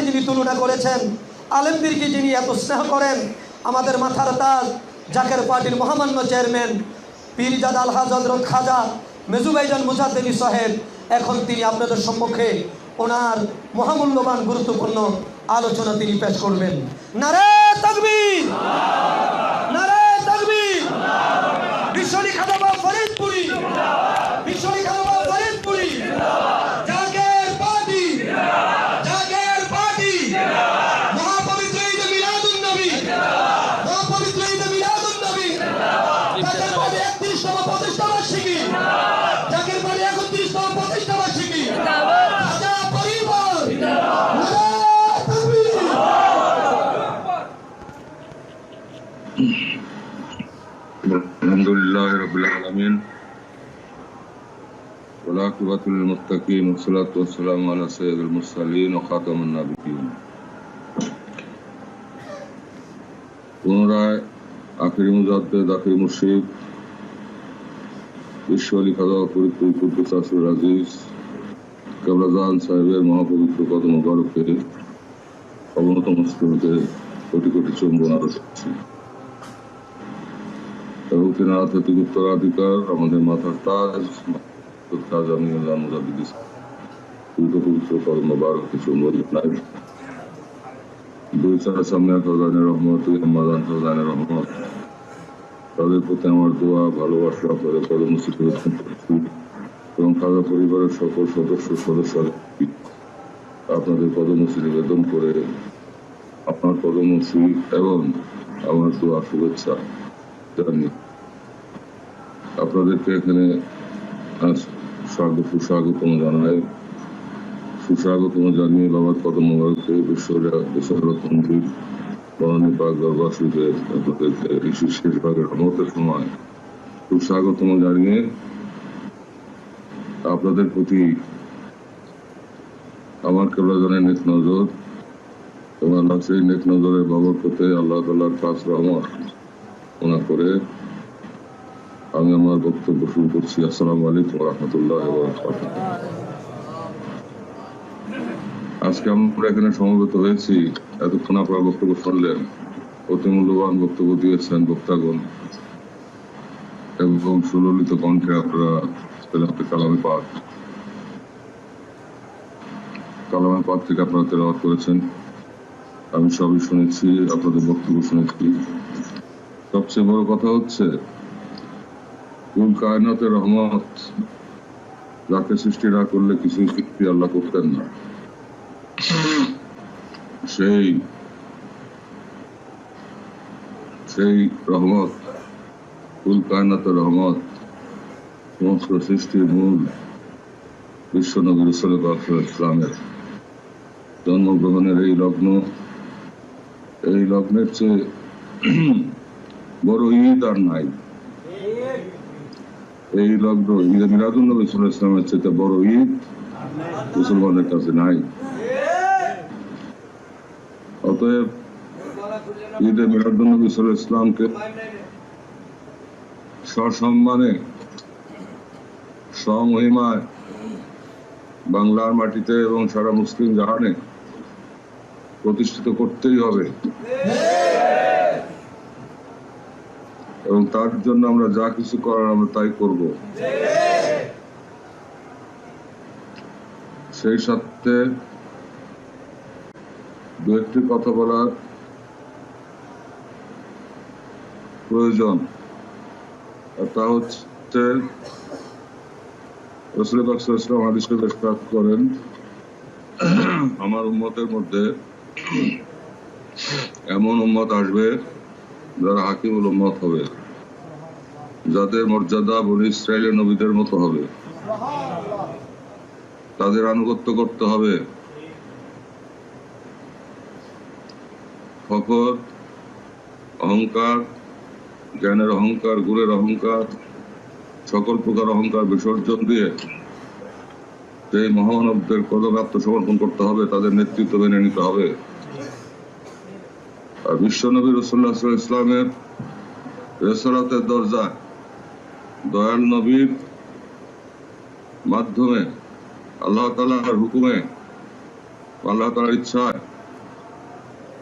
যিনি তুলনা করেছেন, আলেমদেরকে যিনি এত স্নেহ করেন, আমাদের মাথার তাজ জাকের পার্টির মহামান্য চেয়ারম্যান পীরজাদা আলহাজ হযরত খাজা মেজুভাইজান মুজাদ্দেদি সাহেব, এখন তিনি আপনাদের সম্মুখে ওনার মহামূল্যবান গুরুত্বপূর্ণ আলোচনা তিনি পেশ করবেন। নারে তাকবীর, নারে তাকবীর। বিশ্বনী খাদাবা ফরিদপুরি, বিশ্বনী খাদাবা ফরিদপুরি। জাকের পার্টি, জাকের পার্টি। মহাপবিত্র ঈদে মিলাদুন নবী, মহাপবিত্র ঈদে মিলাদুন নবী। জাকের পার্টি 31তম প্রতিষ্ঠা বার্ষিকী, জাকের পার্টি 31তম প্রতিষ্ঠা বার্ষিকী। খাজা পরিবার নারে তাকবীর। আলহামদুলিল্লাহ রাব্বিল আলামিন ওয়াল আকিবাতুল লিল মুত্তাকিন ওয়াসসালাতু ওয়াসসালামু আলা সাইয়্যিদিল মুরসালিন ওয়া খাতামুন নাবিয়্যিন। পুনরায় আখিরি মুজাদ্দেদ, আখিরি মুর্শিদ বিশ্ব আলী খাজা ফরিদপুরি কুদ্দুস আসির আজিজ কেবলাজান সাহেবের মহাপবিত্র কদম মোবারকে অবনত মস্তকে কোটি কোটি চুম্বন আরো করছি এবং তেনার আধ্যাত্মিক উত্তরাধিকার আমাদের মাথার তাজ খাজা মিয়াল্লাহ মুজাদ্দিদ পবিত্র কদম মোবারকে চুম্বন নাই। দুই চার সামনে খাজানের রহমত, মাদান খাজানের রহমত, তাদের প্রতি আমার দোয়া ভালোবাসা আপনাদের পদমসি প্রদর্শন করছি এবং খাজা পরিবারের সকল সদস্যরা আপনাদের পদমসি নিবেদন করে আপনার পদমসি এবং আমার দোয়া শুভেচ্ছা জানি। আপনাদেরকে এখানে সুস্বাগতম জানাই, সুস্বাগতম জানিয়ে বাবার কদম মোবারকে বিশ্বরত্নমন্ত্রী বনানী পাক দরবার শরীফে আপনাদেরকে এই শেষ ভাগের রহমতের সময় সুস্বাগতম জানিয়ে আপনাদের প্রতি আমার কেবলাজানের নেক নজর এবং আল্লাহ সেই নেক নজরের বরকতে আল্লাহ তাআলার খাস রহমত মনে করে আমি আমার বক্তব্য শুরু করছি। আসসালামু আলাইকুম ওয়া রাহমাতুল্লাহি ওয়া বারাকাতুহু। আজকে আমরা এখানে সমবেত হয়েছি, এতক্ষণ আপনারা বক্তব্য শুনলেন, অতি মূল্যবান বক্তব্য দিয়েছেন বক্তাগণ এবং সুললিত কণ্ঠে আপনারা কালামে পাক থেকে আপনারা তেলাওয়াত করেছেন। আমি সবই শুনেছি, আপনাদের বক্তব্য শুনেছি। সবচেয়ে বড় কথা হচ্ছে কুল কায়নাতের রহমত, যাকে সৃষ্টি না করলে কিছুই সৃষ্টি আল্লাহ করতেন না, সেই রহমত, কুল কায়নাতের রহমত, সমস্ত সৃষ্টির মূল বিশ্ব নবী রাসূলুল্লাহ সাল্লাল্লাহু আলাইহি ওয়াসাল্লামের জন্মগ্রহণের এই লগ্নের চেয়ে বড় ঈদ আর নাই। এই লগ্ন ঈদে মিলাদুন নবী সাল্লাল্লাহু আলাইহি ওয়াসাল্লামের চেয়ে বড় ঈদ মুসলমানের কাছে নাই। অতএব ঈদে মিলাদুন নবী সাল্লাল্লাহু আলাইহি ওয়াসাল্লামকে সসম্মানে সমহিমায় বাংলার মাটিতে এবং সারা মুসলিম জাহানে প্রতিষ্ঠিত করতেই হবে এবং তার জন্য আমরা যা কিছু করার আমরা তাই করব। সেই সাথে দু একটি কথা বলার প্রয়োজন, আর তা হচ্ছে রাসূল পাক সাল্লাল্লাহু আলাইহি ওয়াসাল্লাম হাদিসে ইরশাদ করেন, আমার উম্মতের মধ্যে এমন উম্মত আসবে যারা হাকিমুল উম্মত হবে, যাদের মর্যাদা বনী ইসরাইলের নবীদের মতো হবে, তাদের আনুগত্য করতে হবে। ফখর, অহংকার, জ্ঞানের অহংকার, গুণের অহংকার, সকল প্রকার অহংকার বিসর্জন দিয়ে সেই মহামানবদের কদমে আত্মসমর্পণ করতে হবে, তাদের নেতৃত্ব মেনে নিতে হবে। আর বিশ্বনবী রাসূলুল্লাহ সাল্লাল্লাহু আলাইহি ওয়াসাল্লামের রিসালাতের দরজা দয়াল নবীর মাধ্যমে আল্লাহ তাআলার হুকুমে, আল্লাহ তাআলার ইচ্ছায়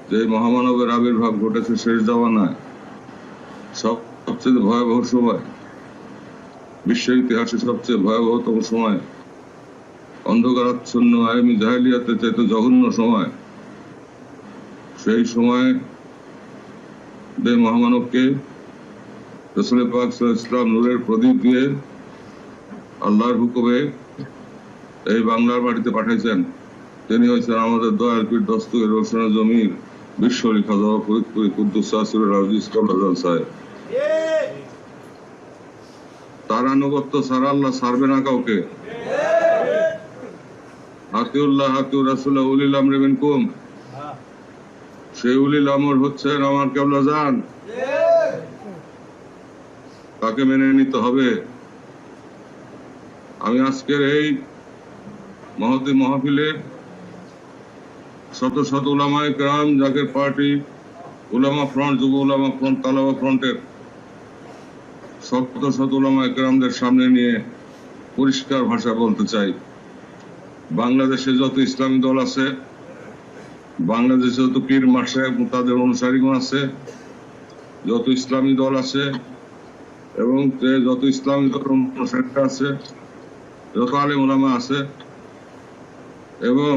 যে মহামানবের আবির্ভাব ঘটেছে শেষ জামানায়, সবচেয়ে ভয়াবহ সময়, বিশ্বের ইতিহাসে সবচেয়ে ভয়াবহতম সময়, অন্ধকারাচ্ছন্ন আয়ামি জাহেলিয়াতের চাইতে জঘন্য সময়, সেই সময় মহামানবকে রাসূল পাক সাল্লাল্লাহু আলাইহি ওয়াসাল্লাম নূরের প্রদীপ দিয়ে আল্লাহর হুকুমে এই বাংলার মাটিতে পাঠাইছেন। তিনি হয়েছেন আমাদের দয়াল পীর দস্তগীর রোশন জমির বিশ্বরী খাজা ফরিদপুরি কুদ্দুস আসিরুল আজিজ কবরদান সাহেব। তার আনুগত্য ছাড়া আল্লাহ ছাড়বে না কাউকে। হাতিউল্লাহ হাতিউর রাসূলুল্লাহ উলিল আমরি মিনকুম, সেই উলিল আমর হচ্ছেন আমার কেবলা জান, তাকে মেনে নিতে হবে। আমি আজকের এই মহতি মাহফিলে শত শত উলামায়ে কেরাম, জাকের পার্টি, উলামা ফ্রন্ট, যুব উলামা ফ্রন্ট, তালাবা ফ্রন্টের শত শত উলামায়ে কেরামদের সামনে নিয়ে পরিষ্কার ভাষা বলতে চাই, বাংলাদেশে যত ইসলামী দল আছে, বাংলাদেশে যত পীর মাশায়েখ তাদের অনুসারীগণ আছে, যত ইসলামী দল আছে এবং যত ইসলামী দল অনুসারী আছে, যত আলেম ওলামা আছে এবং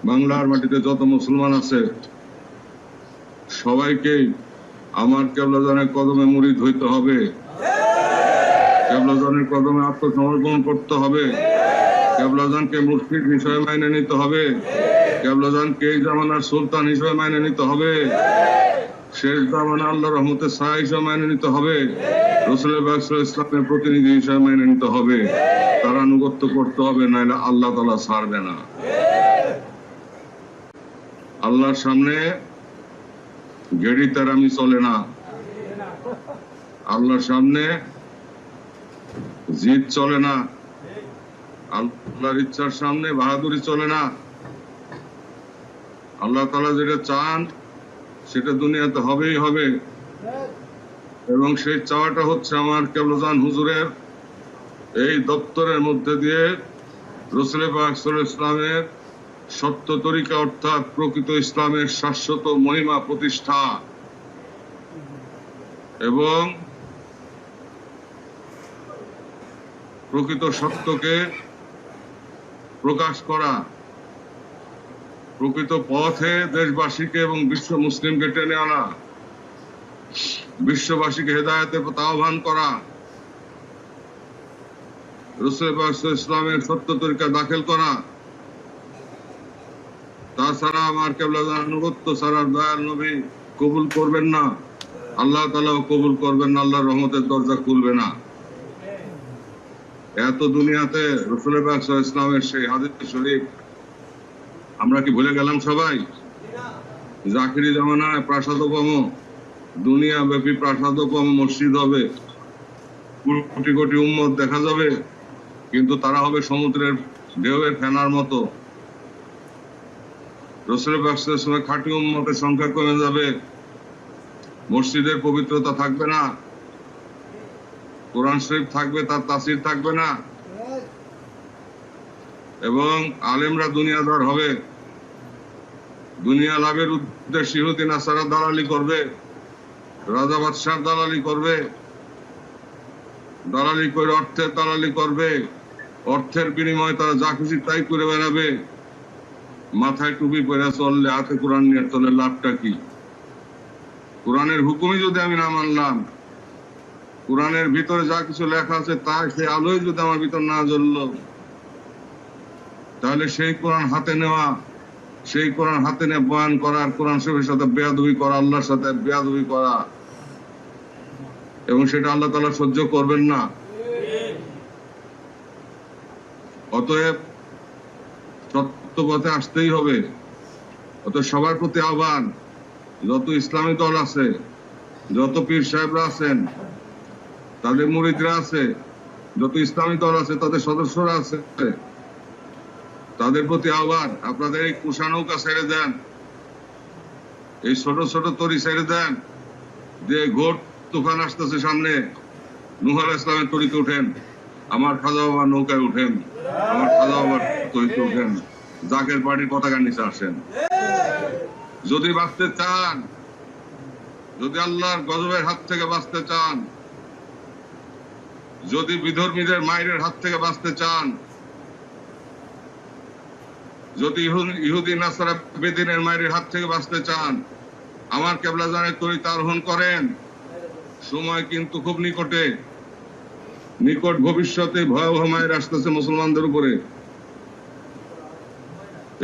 বাংলার মাটিতে যত মুসলমান আছে, সবাইকেই আমার কেবলাজানের কদমে মুরিদ হইতে হবে, কেবলাজানের কদমে আত্মসমর্পণ করতে হবে, কেবলাজানকে মুর্শিদ হিসেবে মাইনে নিতে হবে, কেবলাজানকে এই জামানার সুলতান হিসেবে মাইনে নিতে হবে, শেষ জামানা আল্লাহর রহমতের ছায়া হিসেবে মাইনে নিতে হবে, রাসূল পাক সাল্লাল্লাহু আলাইহি ওয়াসাল্লামের প্রতিনিধি হিসেবে মাইনে নিতে হবে, তার আনুগত্য করতে হবে, নাহলে আল্লাহ তাআলা ছাড়বে না। আল্লাহর সামনে গেড়ি তেরামি চলে না, আল্লাহর সামনে জিদ চলে না, আল্লাহর ইচ্ছার সামনে বাহাদুরি চলে না। আল্লাহ তাআলা যেটা চান সেটা দুনিয়াতে হবেই হবে, এবং সেই চাওয়াটা হচ্ছে আমার কেবলাজান হুজুরের এই দপ্তরের মধ্যে দিয়ে রাসূল পাক সাল্লাল্লাহু আলাইহি ওয়াসাল্লামের সত্য তরিকা অর্থাৎ প্রকৃত ইসলামের শাশ্বত মহিমা প্রতিষ্ঠা এবং প্রকৃত সত্যকে প্রকাশ করা, প্রকৃত পথে দেশবাসীকে এবং বিশ্ব মুসলিমকে টেনে আনা, বিশ্ববাসীকে হেদায়েতের পথে আহ্বান করা, রাসূল পাক সাল্লাল্লাহু আলাইহি ওয়াসাল্লামের সত্য তরিকা দাখিল করা। তাছাড়া আমার কেবলাজান আনুগত্য ছাড়া দয়াল নবী কবুল করবেন না, আল্লাহ তাআলাও কবুল করবেন না, আল্লাহর রহমতের দরজা খুলবে না। এত দুনিয়াতে রাসূল পাক সাল্লাল্লাহু আলাইহি ওয়াসাল্লামের সেই হাদিস শরীফ আমরা কি ভুলে গেলাম সবাই? জাকিরি জামানায় প্রাসাদোপম, দুনিয়া ব্যাপী প্রাসাদোপম মসজিদ হবে, কোটি কোটি উম্মত দেখা যাবে, কিন্তু তারা হবে সমুদ্রের ঢেউয়ের ফেনার মতো। রাসূল পাক সাল্লাল্লাহু আলাইহি ওয়াসাল্লামের খাঁটি উম্মতের সংখ্যা কমে যাবে, মসজিদের পবিত্রতা থাকবে না, কোরআন শরীফ থাকবে, তার তাফসীর থাকবে না, এবং আলেমরা দুনিয়াদার হবে, দুনিয়া লাভের উদ্দেশ্যে ইহুদি নাসারা দালালি করবে, রাজা বাদশাহ দালালি করবে, দালালি করে অর্থের দালালি করবে, অর্থের বিনিময়ে তারা যা খুশি তাই করে বেড়াবে, মাথায় টুপি পরে চললে, হাতে কোরআন নিয়ে চলে, লাভটা কি? কোরআনের হুকুমই যদি আমি না মানলাম, কোরআনের ভিতরে যা কিছু লেখা আছে তা সেই আলোয় যদি আমার ভিতর না জ্বললো, তাহলে সেই কোরআন হাতে নেওয়া, সেই কোরআন হাতে নিয়ে বয়ান করা, আর কোরআন শরীফের সাথে বেয়াদবি করা, আল্লাহর সাথে বেয়াদবি করা, এবং সেটা আল্লাহ তাআলা সহ্য করবেন না। অতএব সত্য পথে আসতেই হবে। অতএব সবার প্রতি আহ্বান, যত ইসলামী দল আছে, যত পীর সাহেবরা আছেন, তাদের মুরিদরা আছে, যত ইসলামী দল আছে, তাদের সদস্যরা আছে, তাদের প্রতি আহ্বান, আপনাদের এই কুষানৌকা ছেড়ে দেন, এই ছোট ছোট তরি ছেড়ে দেন, যে ঘোর তুফান আসতেছে সামনে, নূহ আলাইহিস সালামের তরিতে উঠেন, আমার খাজা বাবার নৌকায় উঠেন, আমার খাজা বাবার তরিতে উঠেন, জাকের পার্টির পতাকার নিচে আসেন। যদি বাঁচতে চান, যদি আল্লাহর গজবের হাত থেকে বাঁচতে চান, যদি বিধর্মীদের মায়ের হাত থেকে বাঁচতে চান, যদি ইহুদি নাসারা বেদিনের মায়ের হাত থেকে বাঁচতে চান, আমার কেবলা জানের তরিত আরোহণ করেন। সময় কিন্তু খুব নিকটে, নিকট ভবিষ্যতে ভয়াবহ মায়ের আসতেছে মুসলমানদের উপরে।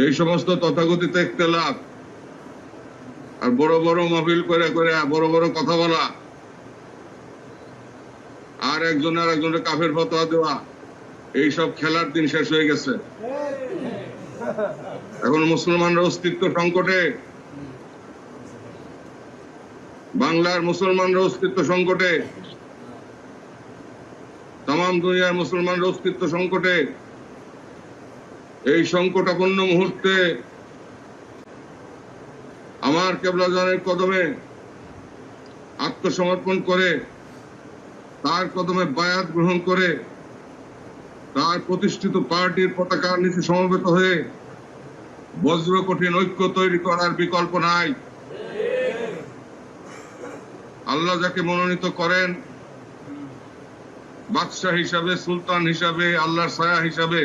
এই সমস্ত তথাকথিত ইখতিলাফ আর বড় বড় মাহফিল করে করে বড় বড় কথা বলা আর একজনের কাফের ফতোয়া দেওয়া, এইসব খেলার দিন শেষ হয়ে গেছে। এখন মুসলমানরা অস্তিত্ব সংকটে, বাংলার মুসলমানরা অস্তিত্ব সংকটে, তাম দুনিয়ার মুসলমানরা অস্তিত্ব সংকটে। এই সংকটাপন্ন মুহূর্তে আমার কেবলা জানের কদমে আত্মসমর্পণ করে, তার কদমে বায়াত গ্রহণ করে, তার প্রতিষ্ঠিত পার্টির পতাকার নিচে সমবেত হয়ে বজ্র কঠিন ঐক্য তৈরি করার বিকল্প নাই। আল্লাহ যাকে মনোনীত করেন বাদশাহ হিসাবে, সুলতান হিসাবে, আল্লাহর ছায়া হিসাবে,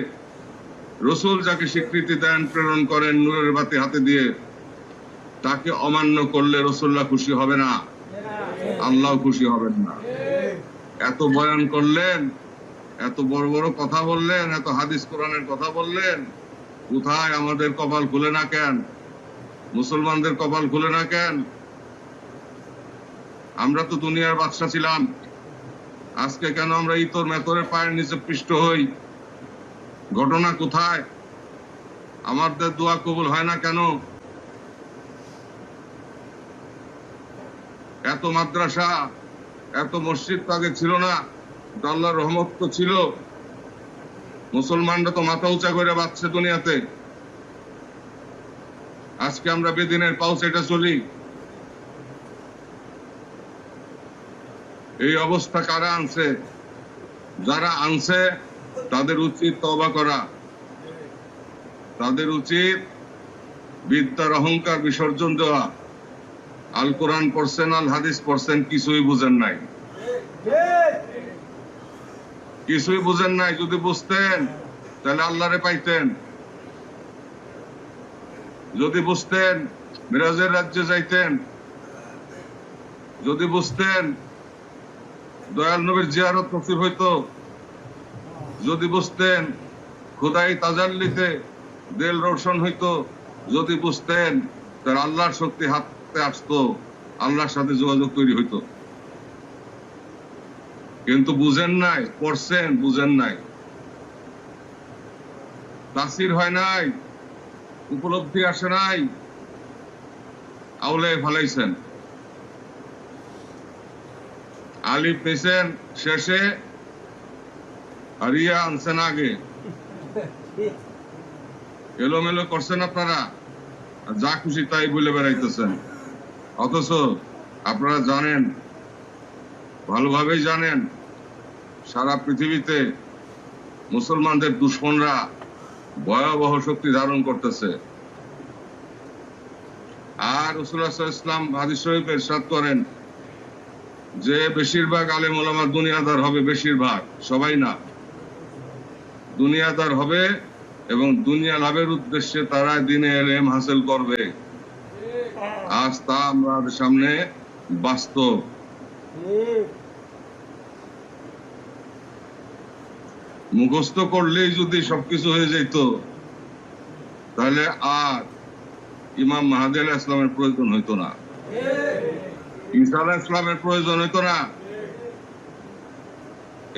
রসুল যাকে স্বীকৃতি দেন, প্রেরণ করেন নূরের বাতি হাতে দিয়ে, তাকে অমান্য করলে রসুল্লাহ খুশি হবে না, আল্লাহ খুশি হবেন না। এত বয়ান করলেন, এত বড় বড় কথা বললেন, এত হাদিস কোরআনের কথা বললেন, কোথায় আমাদের কপাল খুলে না কেন? মুসলমানদের কপাল খুলে না কেন? আমরা তো দুনিয়ার বাদশা ছিলাম, আজকে কেন আমরা ইতর মেতরের পায়ের নিচে পিষ্ট হই? ঘটনা কোথায়? আমাদের দোয়া কবুল হয় না কেন? এত মাদ্রাসা, এত মসজিদ তো আগে ছিল না, আল্লাহর রহমত তো ছিল। মুসলমানরা তো মাথা উঁচা করে বাঁচছে দুনিয়াতে। আজকে আমরা বেদিনের পাউচেটা চলি। এই অবস্থা কারা আনছে? যারা আনছে তাদের উচিত তওবা করা, তাদের উচিত বিদ্যার অহংকার বিসর্জন দেওয়া। আল কোরআন পড়ছেন, আল হাদিস পড়ছেন, কিছুই বুঝেন নাই, কিছুই বুঝেন নাই। যদি বুঝতেন তাহলে আল্লাহরে পাইতেন। যদি বুঝতেন মিরাজের রাজ্যে যাইতেন। যদি বুঝতেন দয়াল নবীর জিয়ারত নসিব হইতো। যদি বুঝতেন খুদাই তাজাল্লিতে দিল রোশন হইতো। যদি বুঝতেন তার আল্লাহর শক্তি হাতে আসতো, আল্লাহর সাথে যোগাযোগ তৈরি হইতো। কিন্তু বুঝেন নাই, পড়ছেন, বুঝেন নাই, তাসির হয় নাই, উপলব্ধি আসে নাই, আউলে ফালাইছেন। আলিফ নিছেন শেষে, আর ইয়া আনছেন আগে। এলোমেলো করছেন আপনারা, যা খুশি তাই বলে বেড়াইতেছেন। অথচ আপনারা জানেন, ভালোভাবেই জানেন, সারা পৃথিবীতে মুসলমানদের দুশ্মনরা ভয়াবহ শক্তি ধারণ করতেছে। আর রাসূলুল্লাহ সাল্লাল্লাহু আলাইহি ওয়াসাল্লাম হাদিস শরীফে ইরশাদ করেন যে বেশিরভাগ আলেম ওলামা দুনিয়াদার হবে, বেশিরভাগ, সবাই না, দুনিয়াদার হবে এবং দুনিয়া লাভের উদ্দেশ্যে তারা দ্বীনে ইলম হাসিল করবে। আজ তা আমাদের সামনে বাস্তব। মুখস্থ করলেই যদি সবকিছু হয়ে যেত, তাহলে আর ইমাম মাহদী আলাইহিস সালামের প্রয়োজন হইতো না, ঈসা আলাইহিস সালামের প্রয়োজন হইতো না।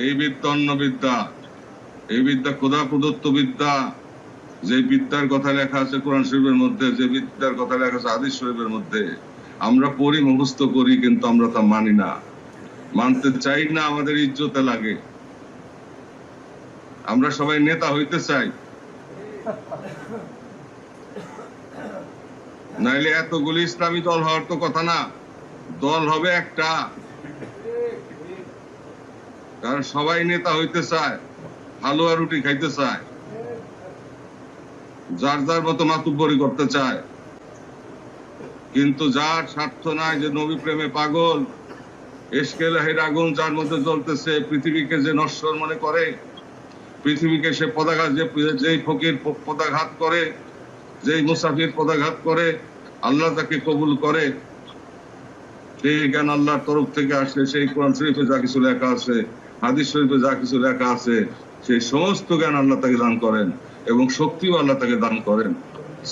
এই বিদ্যা অন্য বিদ্যা, এই বিদ্যা খোদা প্রদত্ত বিদ্যা। যে বিদ্যার কথা লেখা আছে কোরআন শরীফের মধ্যে, যে বিদ্যার কথা লেখা আছে হাদিস শরীফের মধ্যে, আমরা পড়ি, মুখস্থ করি, কিন্তু আমরা তা মানি না, মানতে চাই না, আমাদের ইজ্জতে লাগে। আমরা সবাই নেতা হইতে চাই, নাইলে এতগুলি ইসলামী দল হওয়ার তো কথা না। দল হবে একটা, কারণ সবাই নেতা হইতে চায়, হালুয়া রুটি খাইতে চায়, যার যার মতো মাতুব্বরি করতে চায়। কিন্তু যার স্বার্থ নাই, যে নবী প্রেমে পাগল, এশকে লাহির আগুন যার মধ্যে জ্বলতেছে, পৃথিবীকে যে নশ্বর মনে করে, পৃথিবীকে সে পদাঘাত, যেই ফকির পদাঘাত করে, যেই মুসাফির পদাঘাত করে, আল্লাহ তাকে কবুল করে। সেই জ্ঞান আল্লাহর তরফ থেকে আসে, সেই কোরআন শরীফে যা কিছু লেখা আছে, হাদিস শরীফে যা কিছু লেখা আছে, সেই সমস্ত জ্ঞান আল্লাহ তাকে দান করেন এবং শক্তিও আল্লাহ তাকে দান করেন।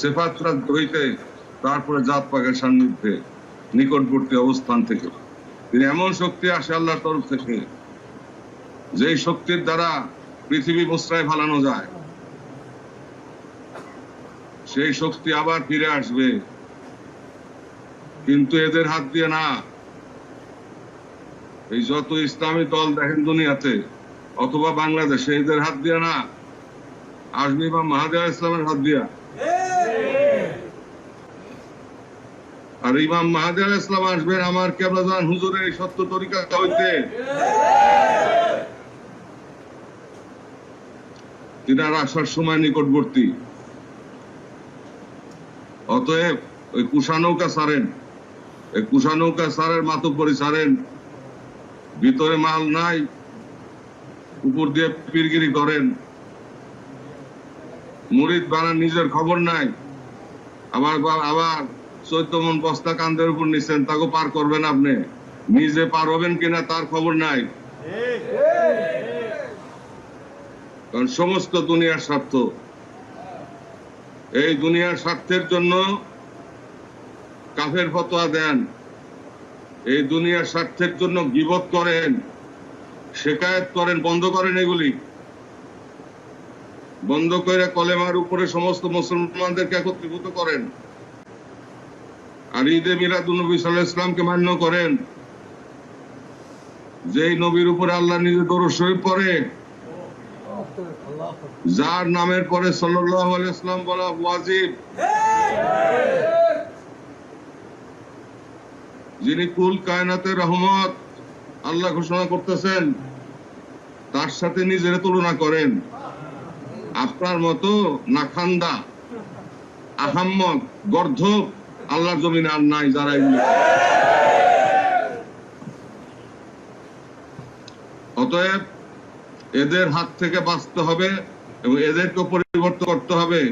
সেফাতরা হইতে, তারপরে জাত পাকের সান্নিধ্যে, নিকটবর্তী অবস্থান থেকে তিনি এমন শক্তি আসে আল্লাহর তরফ থেকে, যেই শক্তির দ্বারা পৃথিবী মুসরায় ফালানো যায়। সেই শক্তি আবার ফিরে আসবে, কিন্তু এদের হাত দিয়ে না। এই যত ইসলামী দল দেখেন দুনিয়াতে অথবা বাংলাদেশে, এদের হাত দিয়ে না, আসবে ইমাম মাহদী আলাইহিস সালামের হাত দিয়া। আর ইমাম মাহদী আলাইহিস সালাম আসবেন আমার কেবলাজান হুজুরের এই সত্য তরিকা হইতে। তিনার আসার সময় নিকটবর্তী। অতএব ওই কুষানৌকা ছাড়েন, এই কুষানৌকা ছাড়ের মাতব্বরি ছাড়েন, ভিতরে মাল নাই, উপর দিয়ে পীরগিরি করেন, মুরিদ বানান, নিজের খবর নাই, আবার 14 মন বস্তা কান্দের উপর নিচ্ছেন, তাকে পার করবেন আপনি, নিজে পার হবেন কিনা তার খবর নাই। কারণ সমস্ত দুনিয়ার স্বার্থ, এই দুনিয়ার স্বার্থের জন্য কাফের ফতোয়া দেন, এই দুনিয়ার স্বার্থের জন্য গীবত করেন, শিকায়েত করেন। বন্ধ করেন, এগুলি বন্ধ করে কলেমার উপরে সমস্ত মুসলমানদেরকে একত্রীভূত করেন। আর ঈদে মিলাদুন্নবী সাল্লাল্লাহু আলাইহি ওয়াসাল্লামকে মান্য করেন, যেই নবীর উপরে আল্লাহ নিজে দরুদ শরীফ পড়ে, যার নামের পরে সাল্লাল্লাহু আলাইহি ওয়াসাল্লাম বলা ওয়াজিব, যিনি কুল কায়নাতের রহমত আল্লাহ ঘোষণা করতেছেন, তার সাথে নিজের তুলনা করেন। আপনার মতো নাখান্দা, আহাম্মক, গর্ধব আল্লাহর জমিনে আর নাই যারা এগুলো। অতএব এদের হাত থেকে বাঁচতে হবে এবং এদেরকে পরিবর্তন করতে হবে।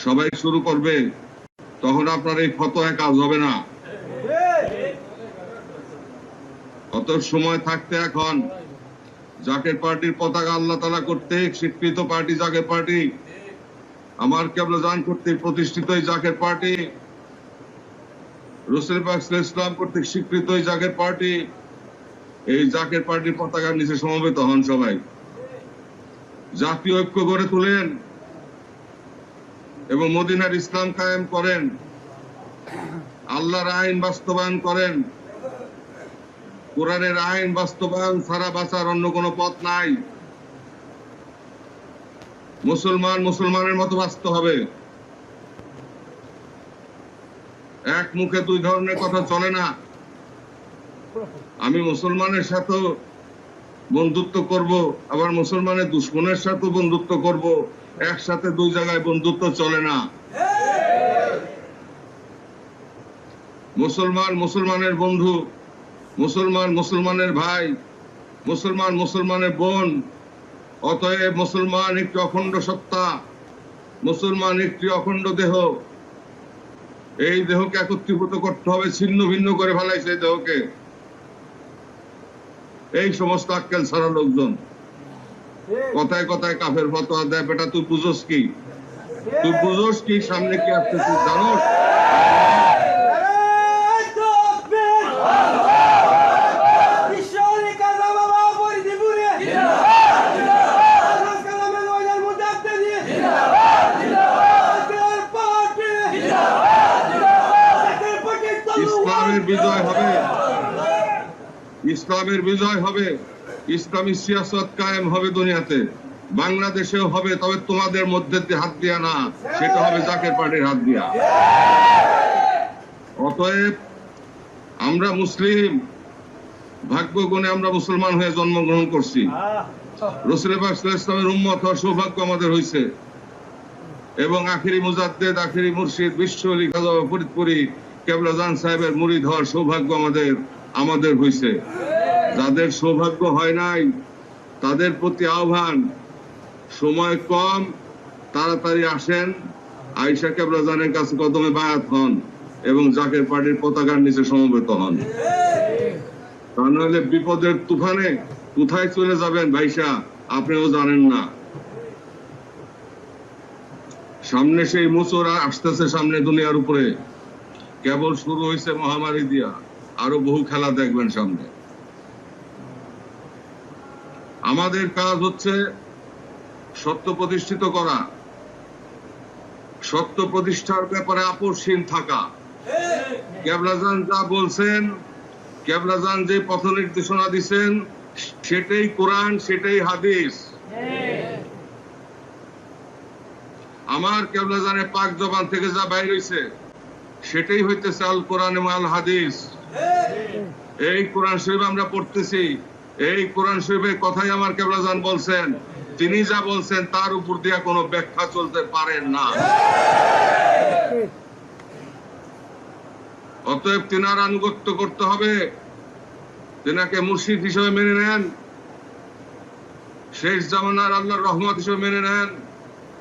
সবাই শুরু করবে, তখন আপনার এই ফতোয়ায় কাজ হবে না। অত সময় থাকতে এখন জাকের পার্টির পতাকা আল্লাহ তাআলা কর্তৃক স্বীকৃত পার্টি জাকের পার্টি, আমার কেবলাজান কর্তৃক প্রতিষ্ঠিত এই জাকের পার্টি, রাসূল পাক সাল্লাল্লাহু আলাইহি ওয়াসাল্লাম কর্তৃক স্বীকৃত এই জাকের পার্টি, এই জাকের পার্টির পতাকার নিচে সমবেত হন। সবাই জাতীয় ঐক্য গড়ে তোলেন এবং মদিনার ইসলাম কায়েম করেন, আল্লাহর আইন বাস্তবায়ন করেন। কোরআনের আইন বাস্তবায়ন ছাড়া বাঁচার অন্য কোনো পথ নাই। মুসলমান মুসলমানের মতো বাঁচতে হবে। এক মুখে দুই ধরনের কথা চলে না। আমি মুসলমানের সাথে বন্ধুত্ব করব, আবার মুসলমানের দুশ্মনের সাথে বন্ধুত্ব করব, একসাথে দুই জায়গায় বন্ধুত্ব চলে না। মুসলমান মুসলমানের বন্ধু, মুসলমান মুসলমানের ভাই, মুসলমান মুসলমানের বোন। অতএব মুসলমান একটি অখণ্ড সত্তা, মুসলমান একটি অখণ্ড দেহ। এই দেহকে একত্রীভূত করতে হবে, ছিন্ন ভিন্ন করে ফেলাইছে এই দেহকে এই সমস্ত আক্কেল ছাড়া লোকজন। কথায় কথায় কাফের ফতোয়া দেয়, বেটা তুই বুঝোস কি, তুই বুঝোস কি সামনে কি আসছে, তুই জানোস? ইসলামের বিজয় হবে, ইসলামের বিজয় হবে, ইসলামী সিয়াসত কায়েম হবে দুনিয়াতে, বাংলাদেশেও হবে। তবে তোমাদের মধ্যে হাত দিয়া না, সেটা হবে জাকের পার্টির হাত দিয়া। অতএব আমরা মুসলিম, ভাগ্য গুণে আমরা মুসলমান হয়ে জন্মগ্রহণ করছি। রাসূল পাক সাল্লাল্লাহু আলাইহি ওয়াসাল্লামের উম্মত হওয়ার সৌভাগ্য আমাদের হয়েছে এবং আখিরি মুজাদ্দেদ, আখিরি মুর্শিদ, বিশ্ব লিখা ফরিদপুরি কেবলাজান সাহেবের মুরিদ হওয়ার সৌভাগ্য আমাদের হয়েছে। যাদের সৌভাগ্য হয় নাই তাদের প্রতি আহ্বান, সময় কম, তাড়াতাড়ি আসেন, আয়েশা কেবলাজানের কাছে কদমে বায়াত হন এবং জাকের পার্টির পতাকার নিচে সমবেত হন। তা নাহলে বিপদের তুফানে কোথায় চলে যাবেন ভাইসা আপনিও জানেন না। সামনে সেই মুসর আসতেছে, সামনে দুনিয়ার উপরে কেবল শুরু হয়েছে মহামারী দিয়া, আরো বহু খেলা দেখবেন সামনে। আমাদের কাজ হচ্ছে সত্য প্রতিষ্ঠিত করা, সত্য প্রতিষ্ঠার ব্যাপারে আপোষহীন থাকা। কেবলাজান যা বলছেন, কেবলাজান যে পথ নির্দেশনা দিচ্ছেন, সেটাই কোরআন, সেটাই হাদিস। আমার কেবলাজানের পাক জবান থেকে যা বাইর হইছে সেটাই হইতেছে আল কোরআন এবং আল হাদিস। এই কোরআন শরীফ আমরা পড়তেছি, এই কোরআন শরীফের কথাই আমার কেবলাজান বলছেন। তিনি যা বলছেন তার উপর দিয়ে কোনো ব্যাখ্যা চলতে পারে না। অতএব তিনার আনুগত্য করতে হবে, তিনাকে মুর্শিদ হিসেবে মেনে নেন, শেষ জামানার আল্লাহর রহমত হিসেবে মেনে নেন,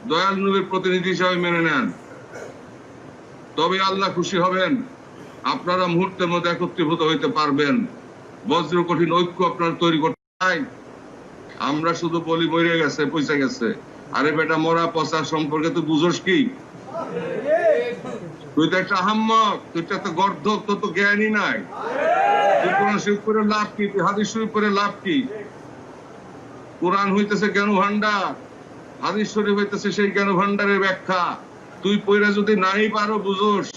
দয়াল নবীর প্রতিনিধি হিসেবে মেনে নেন, তবে আল্লাহ খুশি হবেন। আপনারা মুহূর্তের মধ্যে একত্রীভূত হইতে পারবেন। বজ্র কঠিন ঐক্য আপনারা তৈরি করতে চাই। আমরা শুধু বলি মরে গেছে, পয়সা গেছে। আরে বেটা, মরা পচা সম্পর্কে তুই বুঝোস কি? তুই তো একটা আহাম্মক, তুই তো একটা গর্ধব, তোর তো জ্ঞানই নাই। তুই কোরআন শরীফ করে লাভ কি? তুই হাদিস শরীফ করে লাভ কি? কোরআন হইতেছে জ্ঞান ভান্ডার, হাদিস শরীফ হইতেছে সেই জ্ঞান ভান্ডারের ব্যাখ্যা। তুই পয়রা যদি নাই পারো বুঝোস,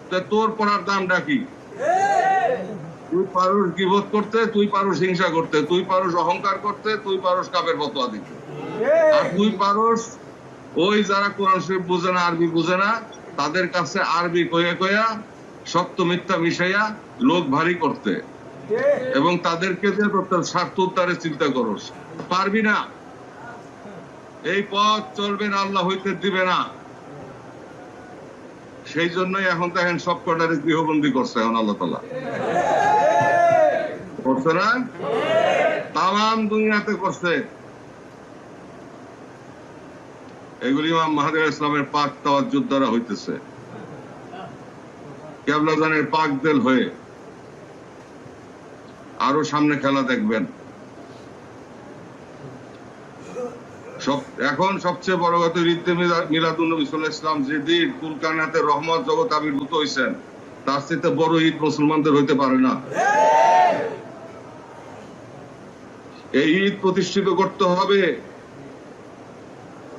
তা তোর পড়ার দামটা কি? তুই পারোস গীবত করতে, তুই পারোস হিংসা করতে, তুই পারোস অহংকার করতে, তুই পারোস কাপের ফতোয়া দিতে, আর তুই পারোস ওই যারা কোরআন শরীফ বুঝে না, আরবি বুঝে না, তাদের কাছে আরবি কইয়া কইয়া সত্য মিথ্যা মিশাইয়া লোক ভারী করতে এবং তাদেরকে যে তোর স্বার্থ উদ্ধারের চিন্তা করস। পারবি না। এই পথ চলবে না, আল্লাহ হইতে দিবে না। সেই জন্যই এখন দেখেন সব কটারে গৃহবন্দী করছে এখন আল্লাহ তাআলা, করছে না? তাম দুনিয়াতে করছে। এগুলি ইমাম মাহদী ইসলামের পাক তাওয়াজ্জুদ দ্বারা হইতেছে, কেবলাজানের পাক দেল হয়ে। আরো সামনে খেলা দেখবেন। এখন সবচেয়ে বড় কথা, ঈদে মিলাদুন নবী সাল্লাল্লাহু আলাইহি ওয়াসাল্লাম যেদিন কুল কায়নাতের রহমত জগৎ আবির্ভূত হইছেন, তার চেয়ে বড় ঈদ মুসলমানদের হইতে পারে না। এই ঈদ প্রতিষ্ঠিত করতে হবে।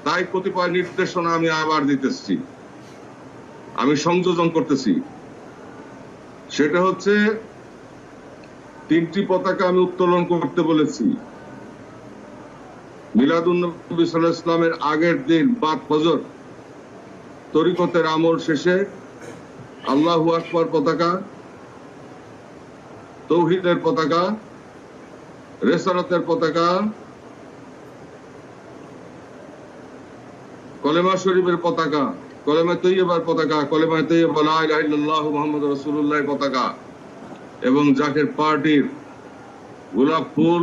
তাই কতিপয় নির্দেশনা আমি আবার দিতেছি, আমি সংযোজন করতেছি। সেটা হচ্ছে 3টি পতাকা আমি উত্তোলন করতে বলেছি। মিলাদুন নবী সাল্লাল্লাহু আলাইহি ওয়াসাল্লামের আগের দিন বাদ ফজর তরিকতের আমল শেষে আল্লাহু আকবার পতাকা, তৌহিদের পতাকা, রিসালাতের পতাকা, কলেমা শরীফের পতাকা, কলেমা তৈয়বার পতাকা, কলেমা তৈয়বা লা ইলাহা ইল্লাল্লাহু মুহাম্মাদুর রাসূলুল্লাহর পতাকা এবং জাকের পার্টির গোলাপ ফুল,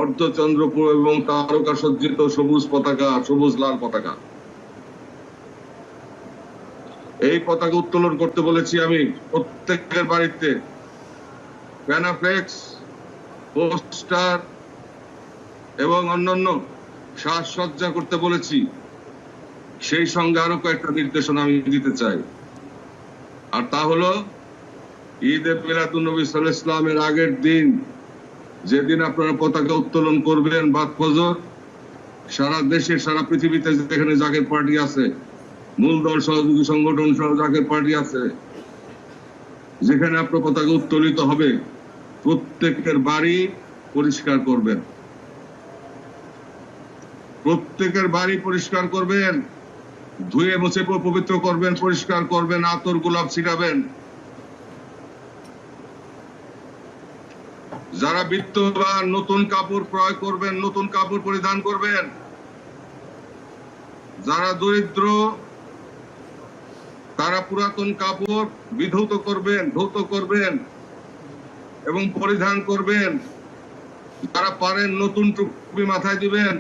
অর্ধচন্দ্রপুর এবং তারকা সজ্জিত সবুজ পতাকা, সবুজ লাল পতাকা, এই পতাকা উত্তোলন করতে বলেছি আমি। প্রত্যেকের বাড়িতে প্যানাফ্লেক্স, পোস্টার এবং অন্যান্য সাজসজ্জা করতে বলেছি। সেই সঙ্গে আরো কয়েকটা নির্দেশনা আমি দিতে চাই। আর তা হলো, ঈদে মিলাদুন নবী সাল্লাল্লাহু আলাইহি ওয়াসাল্লামের আগের দিন যেদিন আপনারা পতাকা উত্তোলন করবেন বাদ ফজর, সারা দেশে সারা পৃথিবীতে যেখানে জাকের পার্টি আছে, মূল দল সহযোগী সংগঠন সহ জাকের পার্টি আছে, যেখানে আপনার পতাকা উত্তোলিত হবে, প্রত্যেকের বাড়ি পরিষ্কার করবেন। প্রত্যেকের বাড়ি পরিষ্কার করবেন, ধুয়ে মুছে পবিত্র করবেন, পরিষ্কার করবেন, আতর গোলাপ ছিটাবেন। যারা বিত্তবান নতুন কাপড় ক্রয় করবেন, নতুন কাপড় পরিধান করবেন। যারা দরিদ্র তারা পুরাতন কাপড় বিধৌত করবেন, ধৌত করবেন এবং পরিধান করবেন। যারা পারেন নতুন টুপি মাথায় দিবেন,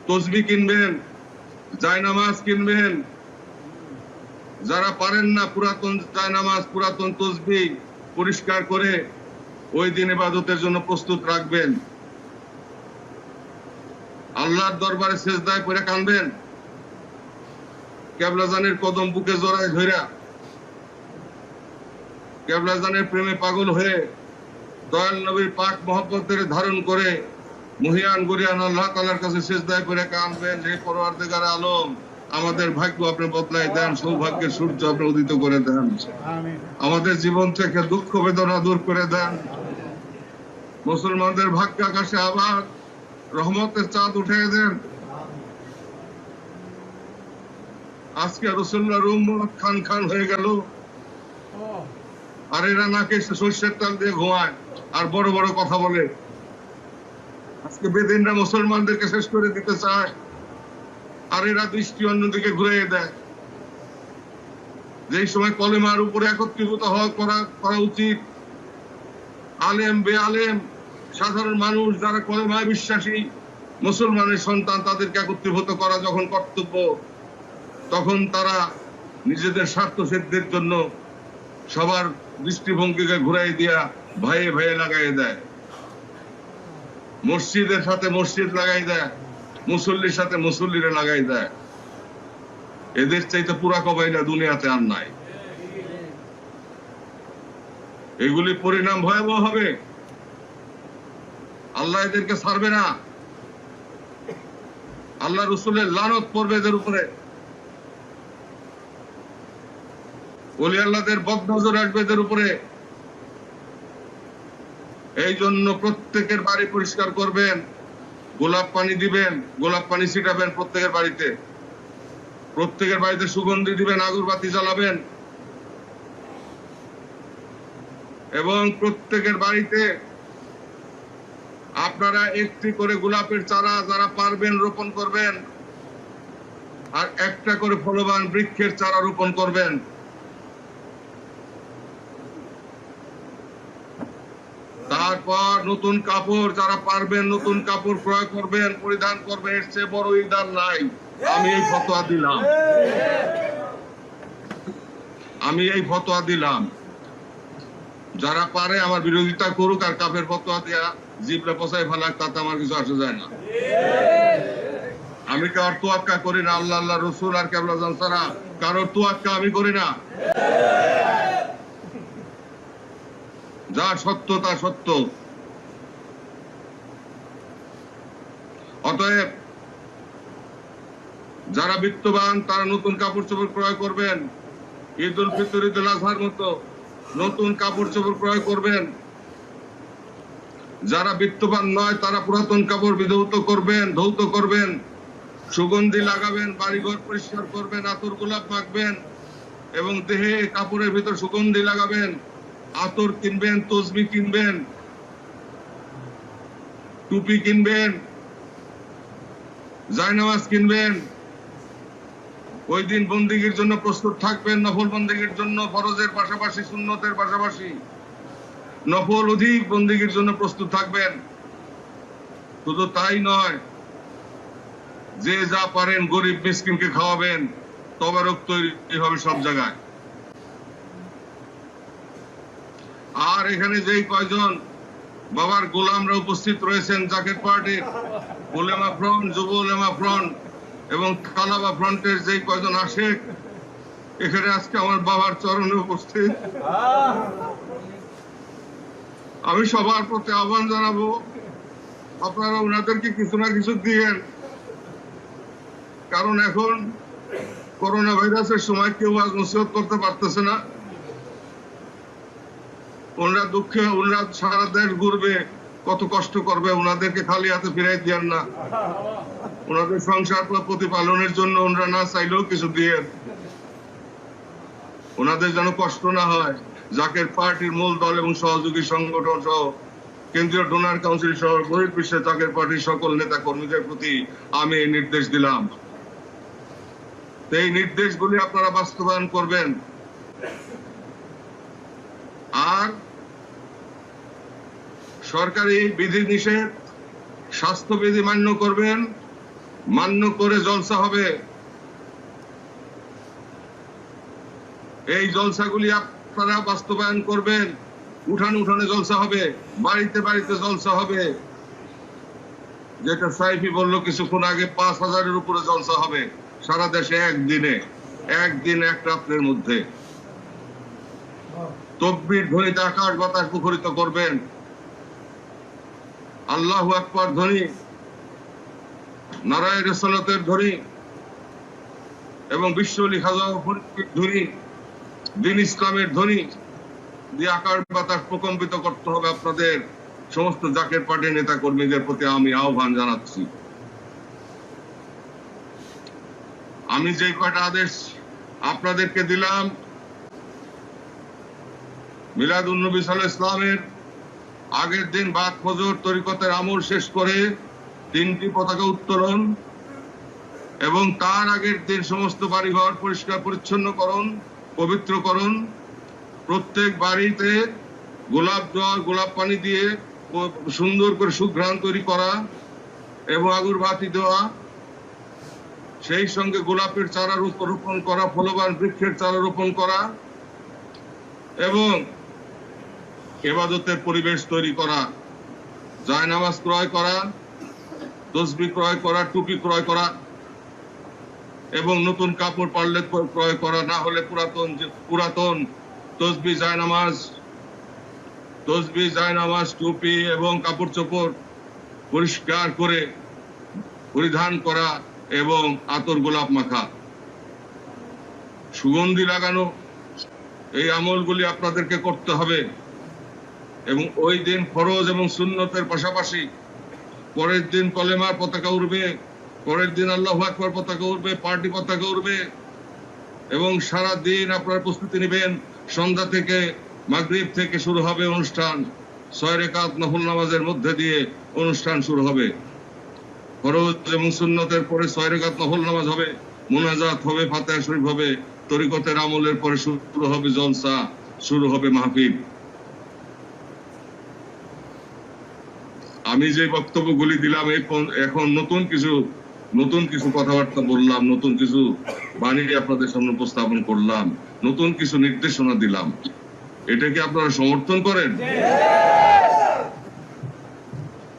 তসবি কিনবেন, জায়নামাজ কিনবেন। যারা পারেন না পুরাতন জায়নামাজ, পুরাতন তসবি পরিষ্কার করে ওই দিন ইবাদতের জন্য প্রস্তুত রাখবেন। আল্লাহর দরবারে সেজদায় পড়ে কাঁদবেন, কেবলাজানের কদম বুকে জড়ায় ধইরা কেবলাজানের প্রেমে পাগল হয়ে দয়াল নবীর পাক মহব্বতের ধারণ করে মুহিয়ান গরিয়ান আল্লাহ তাআলার কাছে সেজদায় পড়ে কাঁদবেন, হে পরওয়ারদিগার আলম, আমাদের ভাগ্য আপনি বদলাই দেন, সৌভাগ্যের সূর্য আপনি উদিত করে দেন, আমাদের জীবন থেকে দুঃখ বেদনা দূর করে দেন। মুসলমানদের ভাগ্য আকাশে আবার রহমতের চাঁদ উঠিয়ে দেন। আজকে রাসূলুল্লাহর উম্মত খান খান হয়ে গেল, আর এরা নাকে সর্ষের তেল দিয়ে ঘুমায় আর বড় বড় কথা বলে। আজকে বেদিনরা মুসলমানদেরকে শেষ করে দিতে চায়, আর এরা দৃষ্টি অন্যদিকে ঘুরিয়ে দেয়। যেই সময় কলেমার উপরে একত্রীভূত করা উচিত, আলেম বে আলেম সাধারণ মানুষ যারা কলেমায় বিশ্বাসী মুসলমানের সন্তান, তাদেরকে একত্রীভূত করা যখন কর্তব্য, তখন তারা নিজেদের স্বার্থ সিদ্ধির জন্য সবার দৃষ্টিভঙ্গিকে ঘুরাই দিয়া ভাইয়ে ভাইয়ে লাগাই দেয়। মসজিদের সাথে মসজিদ লাগাই দেয়, মুসল্লির সাথে মুসল্লিরা লাগাই দেয়। এদের চাইতে পুরা কবাইলা দুনিয়াতে আর নাই। এগুলি পরিণাম ভয়াবহ হবে। আল্লাহ এদেরকে ছাড়বে না। আল্লাহ রাসূলের লানত পড়বে এদের উপরে। ওলি আল্লাহদের বদনজর আসবে এদের উপরে। এই জন্য প্রত্যেকের বাড়ি পরিষ্কার করবেন, গোলাপ পানি দিবেন, গোলাপ পানি ছিটাবেন প্রত্যেকের বাড়িতে, প্রত্যেকের বাড়িতে সুগন্ধি দিবেন, আগরবাতি জ্বালাবেন, এবং প্রত্যেকের বাড়িতে আপনারা একটি করে গোলাপের চারা যারা পারবেন রোপণ করবেন, আর একটা করে ফলবান বৃক্ষের চারা রোপণ করবেন। তারপর নতুন কাপড় যারা পারবেন নতুন কাপড় ক্রয় করবেন, পরিধান করবেন। এর চেয়ে বড় ঈদ নাই। আমি এই ফতোয়া দিলাম, আমি এই ফতোয়া দিলাম। যারা পারে আমার বিরোধিতা করুক, আর কাপের ফতোয়া দেয়া জিবলে পচাই ফেলাক, তাতে আমার কিছু আসে যায় না। আমি কারোর তোয়াক্কা করি না, আল্লাহ আল্লাহ রসুল আর কেবলাজান ছাড়া কারোর তোয়াক্কা আমি করি না। যা সত্য তা সত্য। অতএব যারা বিত্তবান তারা নতুন কাপড় চোপড় ক্রয় করবেন, ঈদ উল ফিতর, ঈদ উল আজহার মতো নতুন কাপড় চোপড় ক্রয় করবেন। যারা বিত্তবান নয় তারা পুরাতন কাপড় বিধৌত করবেন, ধৌত করবেন, সুগন্ধি লাগাবেন, বাড়িঘর পরিষ্কার করবেন, আতর গোলাপ মাখবেন এবং দেহে কাপড়ের ভিতর সুগন্ধি লাগাবেন, আতর কিনবেন, তসবি কিনবেন, টুপি কিনবেন, জায়নামাজ কিনবেন। ওই দিন বন্দিগির জন্য প্রস্তুত থাকবেন, নফল বন্দিগির জন্য, ফরজের পাশাপাশি সুন্নতের পাশাপাশি নফল অধিক বন্দিগির জন্য প্রস্তুত থাকবেন। শুধু তাই নয়, যে যা পারেন গরিব মিসকিনকে খাওয়াবেন, তবারক তৈরি হবে সব জায়গায়। আর এখানে যেই কয়জন বাবার গোলামরা উপস্থিত রয়েছেন, জাকের পার্টির উলেমা ফ্রন্ট, যুব উলেমা ফ্রন্ট এবং কালাবা ফ্রন্টের যেই কয়জন আসে এখানে আজকে আমার বাবার চরণে উপস্থিত, আমি সবার প্রতি আহ্বান জানাবো, আপনারা ওনাদেরকে কিছু না কিছু দিয়েন। কারণ এখন করোনা ভাইরাসের সময় কেউ আজ নসিহত করতে পারতেছে না। ওনারা দুঃখে, ওনারা সারা দেশ ঘুরবে, কত কষ্ট করবে, ওনাদেরকে খালি হাতে ফিরাই দিয়েন না। ওনাদের সংসার প্রতিপালনের জন্য ওনারা না চাইলেও কিছু দিয়ে, ওনাদের যেন কষ্ট না হয়। জাকের পার্টির মূল দল এবং সহযোগী সংগঠন সহ কেন্দ্রীয় ডোনার কাউন্সিল সহ বহির্বিশ্বে জাকের পার্টির সকল নেতা কর্মীদের প্রতি আমি এই নির্দেশ দিলাম। এই নির্দেশগুলি আপনারা বাস্তবায়ন করবেন। আর সরকারি বিধি নিষেধ, স্বাস্থ্যবিধি মান্য করবেন, মান্য করে জলসা হবে। এই জলসাগুলি আপনারা বাস্তবায়ন করবেন। উঠানে উঠানে জলসা হবে, বাড়িতে বাড়িতে জলসা হবে। যেটা সাইফি বলল কিছুক্ষণ আগে, 5,000-এর উপরে জলসা হবে সারা দেশে একদিনে, একদিন এক রাত্রের মধ্যে। তকবীর ধ্বনিতে আকাশ বাতাস মুখরিত করবেন। আল্লাহু আকবার ধ্বনি, নারায়ে রিসালাতের ধ্বনি এবং বিশ্ব লিখাজা ধ্বনি, দিন ইসলামের ধ্বনি দিয়ে আকাশ বাতাস প্রকম্পিত করতে হবে। আপনাদের সমস্ত জাকের পার্টির নেতা কর্মীদের প্রতি আমি আহ্বান জানাচ্ছি। আমি যে কয়টা আদেশ আপনাদেরকে দিলাম, মিলাদুন নবী সাল্লাল্লাহু আলাইহি ওয়াসাল্লামের আগের দিন বাদ ফজর তরিকতের আমল শেষ করে 3টি পতাকা উত্তোলন এবং তার আগের দিন সমস্ত বাড়িঘর পরিষ্কার পরিচ্ছন্নকরণ, পবিত্রকরণ, প্রত্যেক বাড়িতে গোলাপ জল, গোলাপ পানি দিয়ে সুন্দর করে সুঘ্রাণ তৈরি করা এবং আগরবাতি দেওয়া, সেই সঙ্গে গোলাপের চারা রোপণ করা, ফলবান বৃক্ষের চারা রোপণ করা এবং ইবাদতের পরিবেশ তৈরি করা, জায়নামাজ ক্রয় করা, তসবিহ ক্রয় করা, টুপি ক্রয় করা এবং নতুন কাপড় পারলে ক্রয় করা, না হলে পুরাতন তসবিহ জায়নামাজ, টুপি এবং কাপড় চোপড় পরিষ্কার করে পরিধান করা এবং আতর গোলাপ মাখা, সুগন্ধি লাগানো, এই আমলগুলি আপনাদেরকে করতে হবে। এবং ওই দিন ফরজ এবং সুন্নতের পাশাপাশি পরের দিন কলেমার পতাকা উড়বে, পরের দিন আল্লাহু আকবার পতাকা উড়বে, পার্টি পতাকা উড়বে এবং সারা দিন আপনারা প্রস্তুতি নেবেন। সন্ধ্যা থেকে, মাগরিব থেকে শুরু হবে অনুষ্ঠান। 6 রাকাত নফল নামাজের মধ্যে দিয়ে অনুষ্ঠান শুরু হবে। ফরজ এবং সুন্নতের পরে 6 রাকাত নফল নামাজ হবে, মুনাজাত হবে, ফাতিহা শরীফ হবে, তরিকতের আমলের পরে শুরু হবে জলসা, শুরু হবে মাহফিল। আমি যে বক্তব্যগুলি দিলাম, এখন নতুন কিছু কথাবার্তা বললাম, নতুন কিছু বাণী আপনাদের সামনে উপস্থাপন করলাম, নতুন কিছু নির্দেশনা দিলাম। এটা কি আপনারা সমর্থন করেন?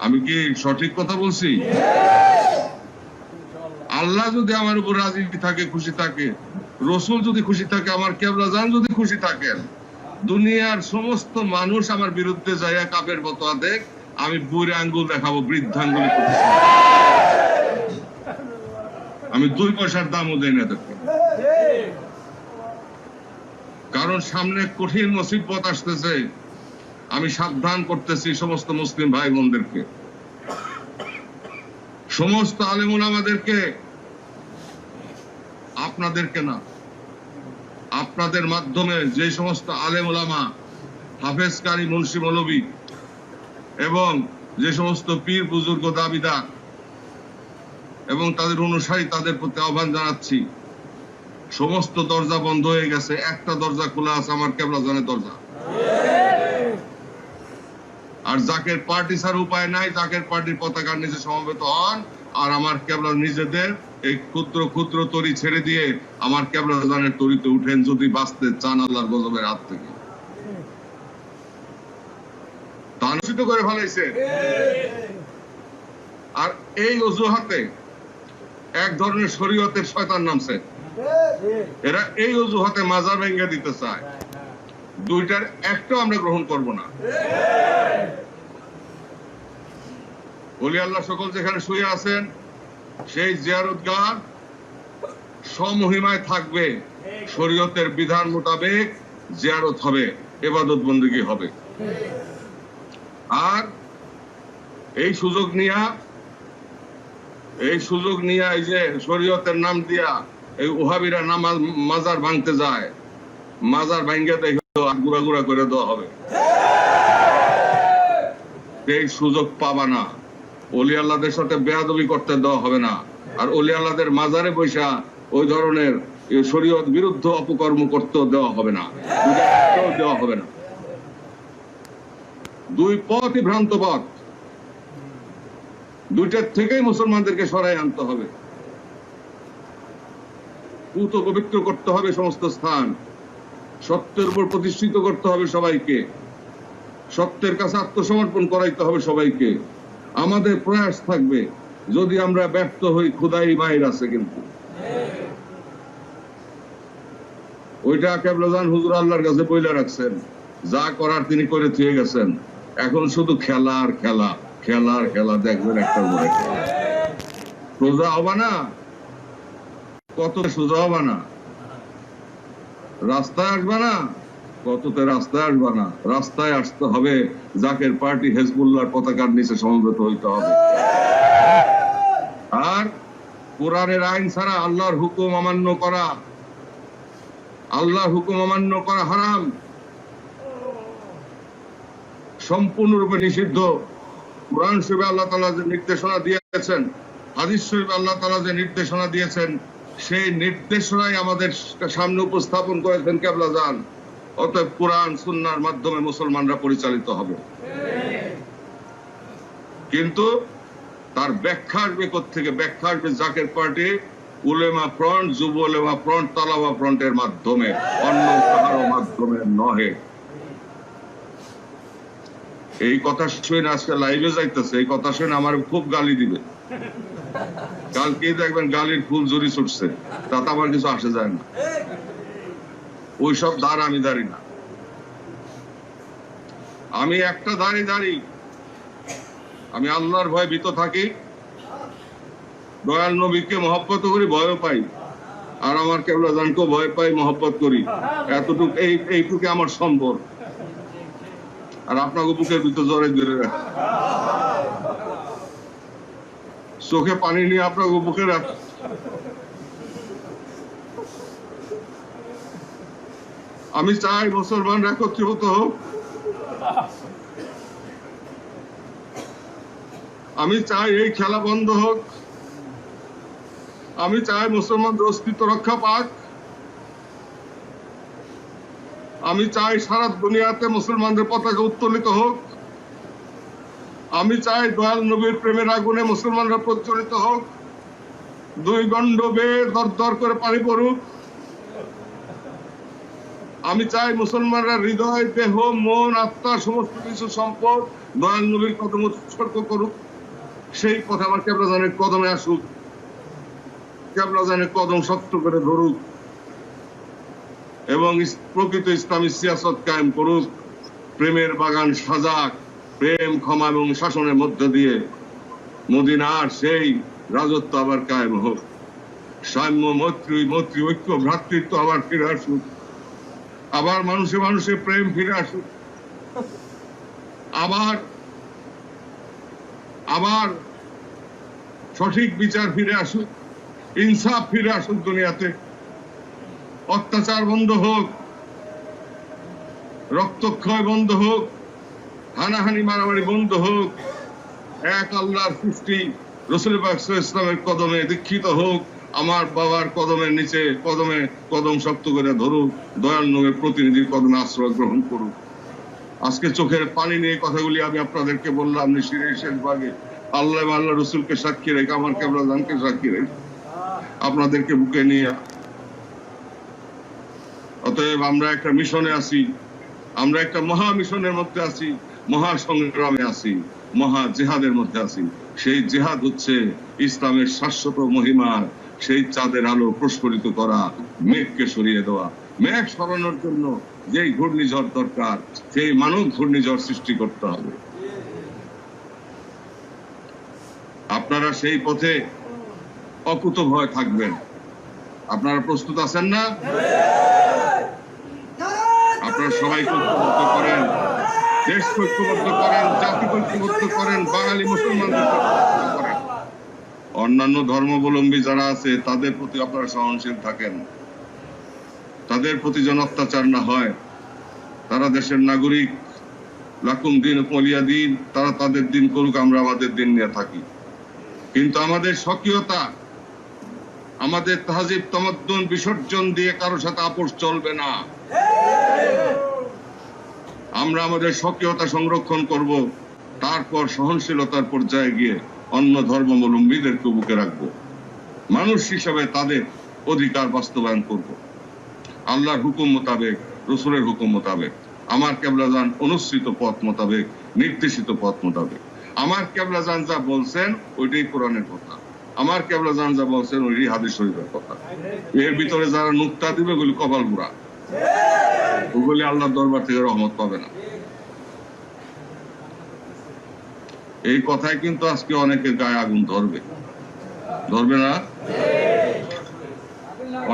আমি কি সঠিক কথা বলছি? আল্লাহ যদি আমার উপর রাজি থাকে, খুশি থাকে, রসুল যদি খুশি থাকে, আমার কেবলা জান যদি খুশি থাকেন, দুনিয়ার সমস্ত মানুষ আমার বিরুদ্ধে যাইয়া কাপের বতোয়া দেখ, আমি বুড়ে আঙ্গুল দেখাবো, বৃদ্ধাঙ্গুলি। আমি 2 পয়সার দামও দেই না দেখো, কারণ সামনে কঠিন মুসিবত আসতেছে। আমি সাবধান করতেছি সমস্ত মুসলিম ভাই বোনদেরকে, সমস্ত আলেম ওলামাদেরকে, আপনাদেরকে না, আপনাদের মাধ্যমে যে সমস্ত আলেম ওলামা, হাফেজ কারি, মুন্সি মৌলবী এবং যে সমস্ত পীর বুজুর্গ দাবিদার এবং তাদের অনুসারী, তাদের প্রতি আহ্বান জানাচ্ছি, সমস্ত দরজা বন্ধ হয়ে গেছে, একটা দরজা খোলা আছে, আমার কেবলা জানের দরজা। আর জাকের পার্টি ছাড়া উপায় নাই, জাকের পার্টির পতাকার নিচে সমবেত হন আর আমার কেবলা নিজেদের এই ক্ষুদ্র ক্ষুদ্র তরি ছেড়ে দিয়ে আমার কেবলা জানের তরিতে উঠেন, যদি বাঁচতে চান আল্লাহর গজবের হাত থেকে। তানুষিত করে ফেলাইছে। আর এই অজুহাতে এক ধরনের শরীয়তের শয়তান নামছে, এরা এই অজুহাতে মাজার ভেঙে দিতে চায়। দুইটার একটাও আমরা গ্রহণ করব না। ওলি আল্লাহ সকল যেখানে শুয়ে আছেন, সেই জিয়ারতগাহ সমহিমায় থাকবে, শরীয়তের বিধান মোতাবেক জিয়ারত হবে, ইবাদত বন্দেগী হবে। আর এই সুযোগ নিয়া এই যে শরীয়তের নাম দিয়া এই ওহাবিরা নামাজ মাজার ভাঙতে যায়, মাজার ভাঙ্গে দেখো আর গুড়া গুড়া করে দেওয়া হবে। এই সুযোগ পাবা না। ওলি আল্লাহদের সাথে বেয়াদবি করতে দেওয়া হবে না। আর ওলি আল্লাহদের মাজারে বৈশা ওই ধরনের শরীয়ত বিরুদ্ধ অপকর্ম করতেও দেওয়া হবে না, দেওয়া হবে না। দুই পথই ভ্রান্ত পথ, দুইটার থেকেই মুসলমানদেরকে সরাই আনতে হবে। পুত পবিত্র করতে হবে সমস্ত স্থান, সত্যের উপর প্রতিষ্ঠিত করতে হবে সবাইকে, সত্যের কাছে আত্মসমর্পণ করাইতে হবে সবাইকে। আমাদের প্রয়াস থাকবে, যদি আমরা ব্যর্থ হই খুদাই মায়ের আছে, কিন্তু ওইটা কেবলাজান হুজুর আল্লাহর কাছে বইলা রাখছেন, যা করার তিনি করে থুয়ে গেছেন। এখন শুধু খেলা আর খেলা, খেলা আর খেলা, দেখবেন একটার পরে সোজা হবা না, কত সোজা হবা না, রাস্তায় আসবা না, কততে রাস্তায় আসবা না, রাস্তায় আসতে হবে জাকের পার্টি হেজবুল্লাহর পতাকার নিচে সমবেত হইতে হবে। আর কোরআনের আইন ছাড়া আল্লাহর হুকুম অমান্য করা, আল্লাহর হুকুম অমান্য করা হারাম, সম্পূর্ণরূপে নিষিদ্ধ। কোরআন শরীফে আল্লাহ তাআলা যে নির্দেশনা দিয়েছেন, হাদিস শরীফে আল্লাহ তাআলা যে নির্দেশনা দিয়েছেন, সেই নির্দেশনাই আমাদের সামনে উপস্থাপন করেছেন কেবলাজান। অতএব কোরআন সুন্নাহর মাধ্যমে মুসলমানরা পরিচালিত হবে। কিন্তু তার ব্যাখ্যা আসবে কোত্থেকে? ব্যাখ্যা আসবে জাকের পার্টি, উলেমা ফ্রন্ট, যুব উলেমা ফ্রন্ট, তালাবা ফ্রন্টের মাধ্যমে, অন্য কারো মাধ্যমে নহে। এই কথা শুনে আজকে লাইভে যাইতেছে, এই কথা শুনে আমার খুব গালি দিবে, কালকে দেখবেন গালির ফুল জুড়ি ছুটছে, তাতে আমার কিছু আসে যায় না। ওইসব দ্বার আমি দাঁড়ি না, আমি একটা দাঁড়ি, আমি আল্লাহর ভয় ভীত থাকি, দয়াল নবীকে মহব্বত করি, ভয় পাই, আর আমার কেবলাজানকেও ভয় পাই, মহব্বত করি। এতটুকু, এইটুকু আমার সম্ভব। আর আপনাকে বুকের ভিতর জড়ে ধরে রাখ, চোখে পানি নিয়ে আপনাকে বুকে রাখ। আমি চাই মুসলমানরা একত্রীভূত হোক, আমি চাই এই খেলা বন্ধ হোক, আমি চাই মুসলমানদের অস্তিত্ব রক্ষা পাক, আমি চাই সারা দুনিয়াতে মুসলমানদের পতাকা উত্তোলিত হোক, আমি চাই দয়াল নবীর প্রেমের আগুনে মুসলমানরা প্রজ্বলিত হোক, দুই গন্ড বেয়ে দরদর করে পানি পড়ুক। আমি চাই মুসলমানরা হৃদয়, দেহ, মন, আত্মা, সমস্ত কিছু সম্পদ দয়াল নবীর কদমে উৎসর্গ করুক। সেই পথে আমার কেবলাজানের কদমে আসুক, কেবলাজানের কদম শক্ত করে ধরুক এবং প্রকৃত ইসলামী সিয়াসত কায়েম করুক। প্রেমের বাগান সাজাক, প্রেম, ক্ষমা এবং শাসনের মধ্য দিয়ে মদিনার সেই রাজত্ব আবার কায়েম হোক। সাম্য, মৈত্রী, ঐক্য, ভ্রাতৃত্ব আবার ফিরে আসুক, আবার মানুষে মানুষে প্রেম ফিরে আসুক, আবার সঠিক বিচার ফিরে আসুক, ইনসাফ ফিরে আসুক দুনিয়াতে, অত্যাচার বন্ধ হোক, রক্তক্ষয় বন্ধ হোক, হানাহানি মারামারি বন্ধ হোক, এক আল্লাহর সৃষ্টি রাসূল পাক সাল্লাল্লাহু আলাইহি ওয়াসাল্লামের কদমে দীক্ষিত হোক, আমার বাবার কদমের নিচে কদম শক্ত করে ধরুক, দয়াল নবীর প্রতিনিধির কদমে আশ্রয় গ্রহণ করুক। আজকে চোখের পানি নিয়ে কথাগুলি আমি আপনাদেরকে বললাম নিশিরের শেষ ভাগে, আল্লাহ আল্লাহ রসুলকে সাক্ষী রেখে, আমার কেবলাজানকে সাক্ষী রেখে, আপনাদেরকে বুকে নিয়ে। অতএব আমরা একটা মিশনে আছি, আমরা একটা মহা মিশনের মধ্যে আছি, মহা সংগ্রামে আছি, মহা জেহাদের মধ্যে আছি। সেই জেহাদ হচ্ছে ইসলামের শাশ্বত মহিমা, সেই চাঁদের আলো প্রস্ফুটিত করা, মেঘকে সরিয়ে দেওয়া। মেঘ সরানোর জন্য যেই ঘূর্ণিঝড় দরকার, সেই মানব ঘূর্ণিঝড় সৃষ্টি করতে হবে। আপনারা সেই পথে অকুতভয় থাকবেন। আপনারা প্রস্তুত আছেন না? আপনারা সবাই ঐক্যবদ্ধ করেন, দেশ ঐক্যবদ্ধ করেন, জাতি ঐক্যবদ্ধ করেন, বাঙালি মুসলমানদের ঐক্যবদ্ধ করেন। অন্যান্য ধর্মাবলম্বী যারা আছে তাদের প্রতি আপনারা সহনশীল থাকেন, তাদের প্রতি যেন অত্যাচার না হয়। তারা দেশের নাগরিক, লাকুম দিন ওয়ালিয়া দিন, তারা তাদের দিন করুক, আমরা আমাদের দিন নিয়ে থাকি। কিন্তু আমাদের স্বকীয়তা, আমাদের তাহজিব তামাদ্দুন বিসর্জন দিয়ে কারো সাথে আপোষ চলবে না। আমরা আমাদের স্বকীয়তা সংরক্ষণ করব, তারপর সহনশীলতার পর্যায়ে গিয়ে অন্য ধর্মাবলম্বীদেরকে বুকে রাখবো। মানুষ হিসাবে তাদের অধিকার বাস্তবায়ন করব আল্লাহর হুকুম মোতাবেক, রসুলের হুকুম মোতাবেক, আমার কেবলাজান অনুসৃত পথ মোতাবেক, নির্দেশিত পথ মোতাবেক। আমার কেবলাজান যা বলছেন ওইটাই কোরআনের কথা, আমার কেবলাজান যা বলছেন ওইটাই হাদিস শরীফের কথা। এর ভিতরে যারা নুক্তা দিবে ওগুলি কপাল গুড়া, ওগুলি আল্লাহর দরবার থেকে রহমত পাবে না। এই কথায় কিন্তু আজকে অনেকের গায়ে আগুন ধরবে, ধরবে না?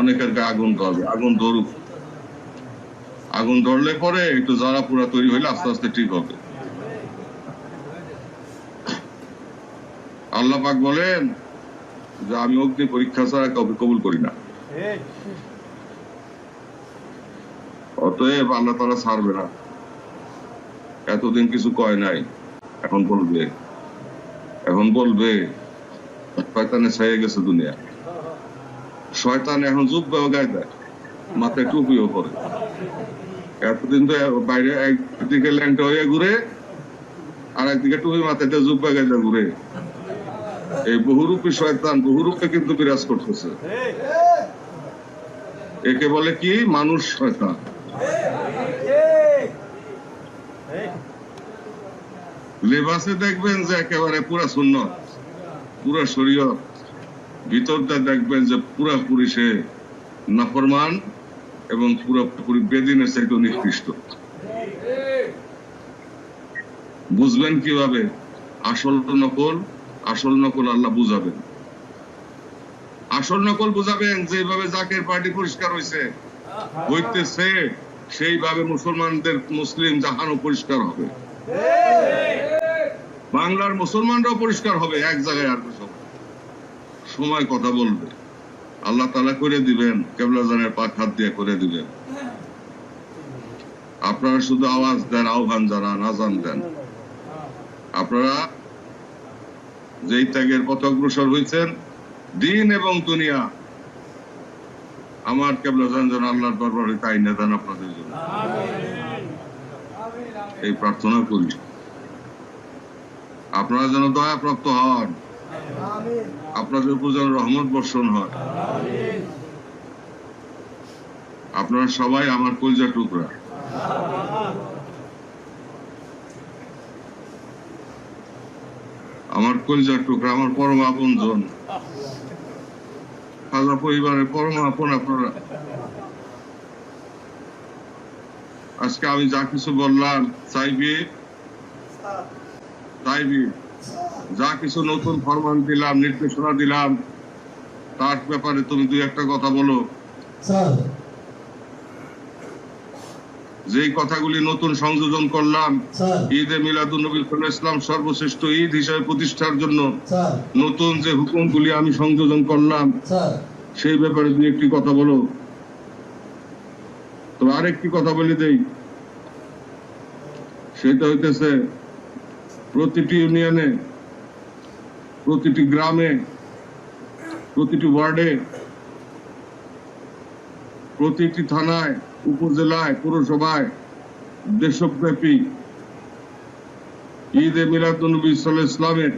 অনেকের গায়ে আগুন ধরবে, আগুন ধরুক। আগুন ধরলে পরে একটু জ্বালা পোড়া তৈরি হইলে আস্তে আস্তে ঠিক হবে। আল্লাহ পাক বলেন যে আমি অগ্নি পরীক্ষা ছাড়া কাউকে কবুল করি না। অতএব আল্লাহ তাআলা ছাড়বে না। এতদিন কিছু কয় নাই, এখন বলবে, এখন বলবে। শয়তানে ছেয়ে গেছে দুনিয়া। শয়তান এখন জুব্বাও গায়ে দেয়, মাথায় টুপিও পরে। এতদিন তো বাইরে একদিকে ল্যাংটা হয়ে ঘুরে, আর একদিকে টুপি মাথায় জুব্বা গায়ে দেয় ঘুরে। এই বহুরূপী শয়তান বহুরূপে কিন্তু বিরাজ করতেছে। একে বলে কি? মানুষ শয়তান। লেবাসে দেখবেন যে একেবারে পুরা সুন্নত, পুরা শরীয়ত, ভিতরটা দেখবেন যে পুরাপুরি সে নাফরমান এবং পুরোপুরি বেদিনের চাইতে নিকৃষ্ট। বুঝবেন কিভাবে? আসল নকল, আসল নকল আল্লাহ বুঝাবেন। আসল নকল বুঝাবেন যেভাবে জাকের পার্টি পরিষ্কার হইতেছে সেইভাবে মুসলমানদের মুসলিম জাহানও পরিষ্কার হবে, বাংলার মুসলমানরাও পরিষ্কার হবে। এক জায়গায় আর সময় কথা বলবে, আল্লাহ তাআলা করে দিবেন, কেবলাজানের পাক হাত দিয়ে করে দিবেন। আপনারা শুধু আওয়াজ দেন, আহ্বান জানান, আযান দেন। আপনারা যেই ত্যাগের পথে অগ্রসর হয়েছেন, দিন এবং দুনিয়া আমার কেবলাজান যেন আল্লাহর দরবারে তাই না দেন আপনাদের জন্য, এই প্রার্থনা করি। আপনারা যেন দয়াপ্রাপ্ত হন, আপনাদের উপর যেন রহমত বর্ষণ হয়। আপনারা সবাই আমার কলিজা টুকরা। আমার কলিজার টুকরা, আমার পরম আপনজন, খাজা পরিবারের পরম আপন আপনারা। আজকে আমি যা কিছু বললাম, চাইবি যা কিছু নতুন ফরমান দিলাম, নির্দেশনা দিলাম, তার ব্যাপারে তুমি দুই একটা কথা বলো। যেই কথাগুলি নতুন সংযোজন করলাম, ঈদে মিলাদুন্নবী সাল্লাল্লাহু আলাইহি ওয়াসাল্লাম সর্বশ্রেষ্ঠ ঈদ হিসেবে প্রতিষ্ঠার জন্য নতুন যে হুকুমগুলি আমি সংযোজন করলাম, সেই ব্যাপারে দুই একটি কথা বলো। তো আরেকটি কথা বলে দেই, সেটা হইতেছে প্রতিটি ইউনিয়নে, প্রতিটি গ্রামে, প্রতিটি ওয়ার্ডে, প্রতিটি থানায়, উপজেলায়, পৌরসভায় দেশব্যাপী ঈদে মিলাদুন্নবী সাল্লাল্লাহু আলাইহি ওয়াসাল্লামের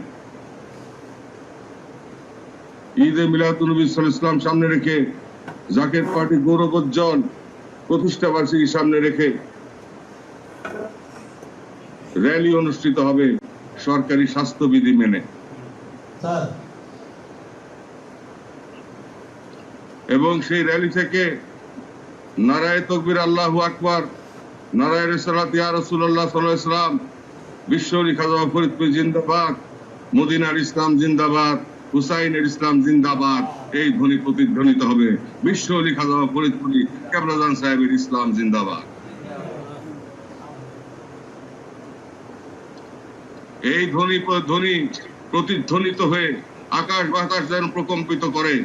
ঈদে মিলাদুন্নবী সাল্লাল্লাহু আলাইহি ওয়াসাল্লাম সামনে রেখে, জাকের পার্টি গৌরবোজ্জ্বল প্রতিষ্ঠা বার্ষিকী সামনে রেখে র্যালি অনুষ্ঠিত হবে সরকারি স্বাস্থ্যবিধি মেনে। এবং সেই র্যালি থেকে নারায়ে তাকবীর, আল্লাহু আকবার, নারায়ে রিসালাত ইয়া রাসূলুল্লাহ সাল্লাল্লাহু আলাইহি ওয়াসাল্লাম, বিশ্বরী খাজা ফরিদপুর জিন্দাবাদ, মদিনার ইসলাম জিন্দাবাদ, হুসাইনের ইসলাম জিন্দাবাদ, এই ধ্বনি প্রতিধ্বনিত হবে। বিশ্বরী খাজা ফরিদপুরি কেবলাজান সাহেবের ইসলাম জিন্দাবাদ। এই ধ্বনি প্রতিধ্বনিত হয়ে আকাশ বাতাস যেন প্রকম্পিত করে,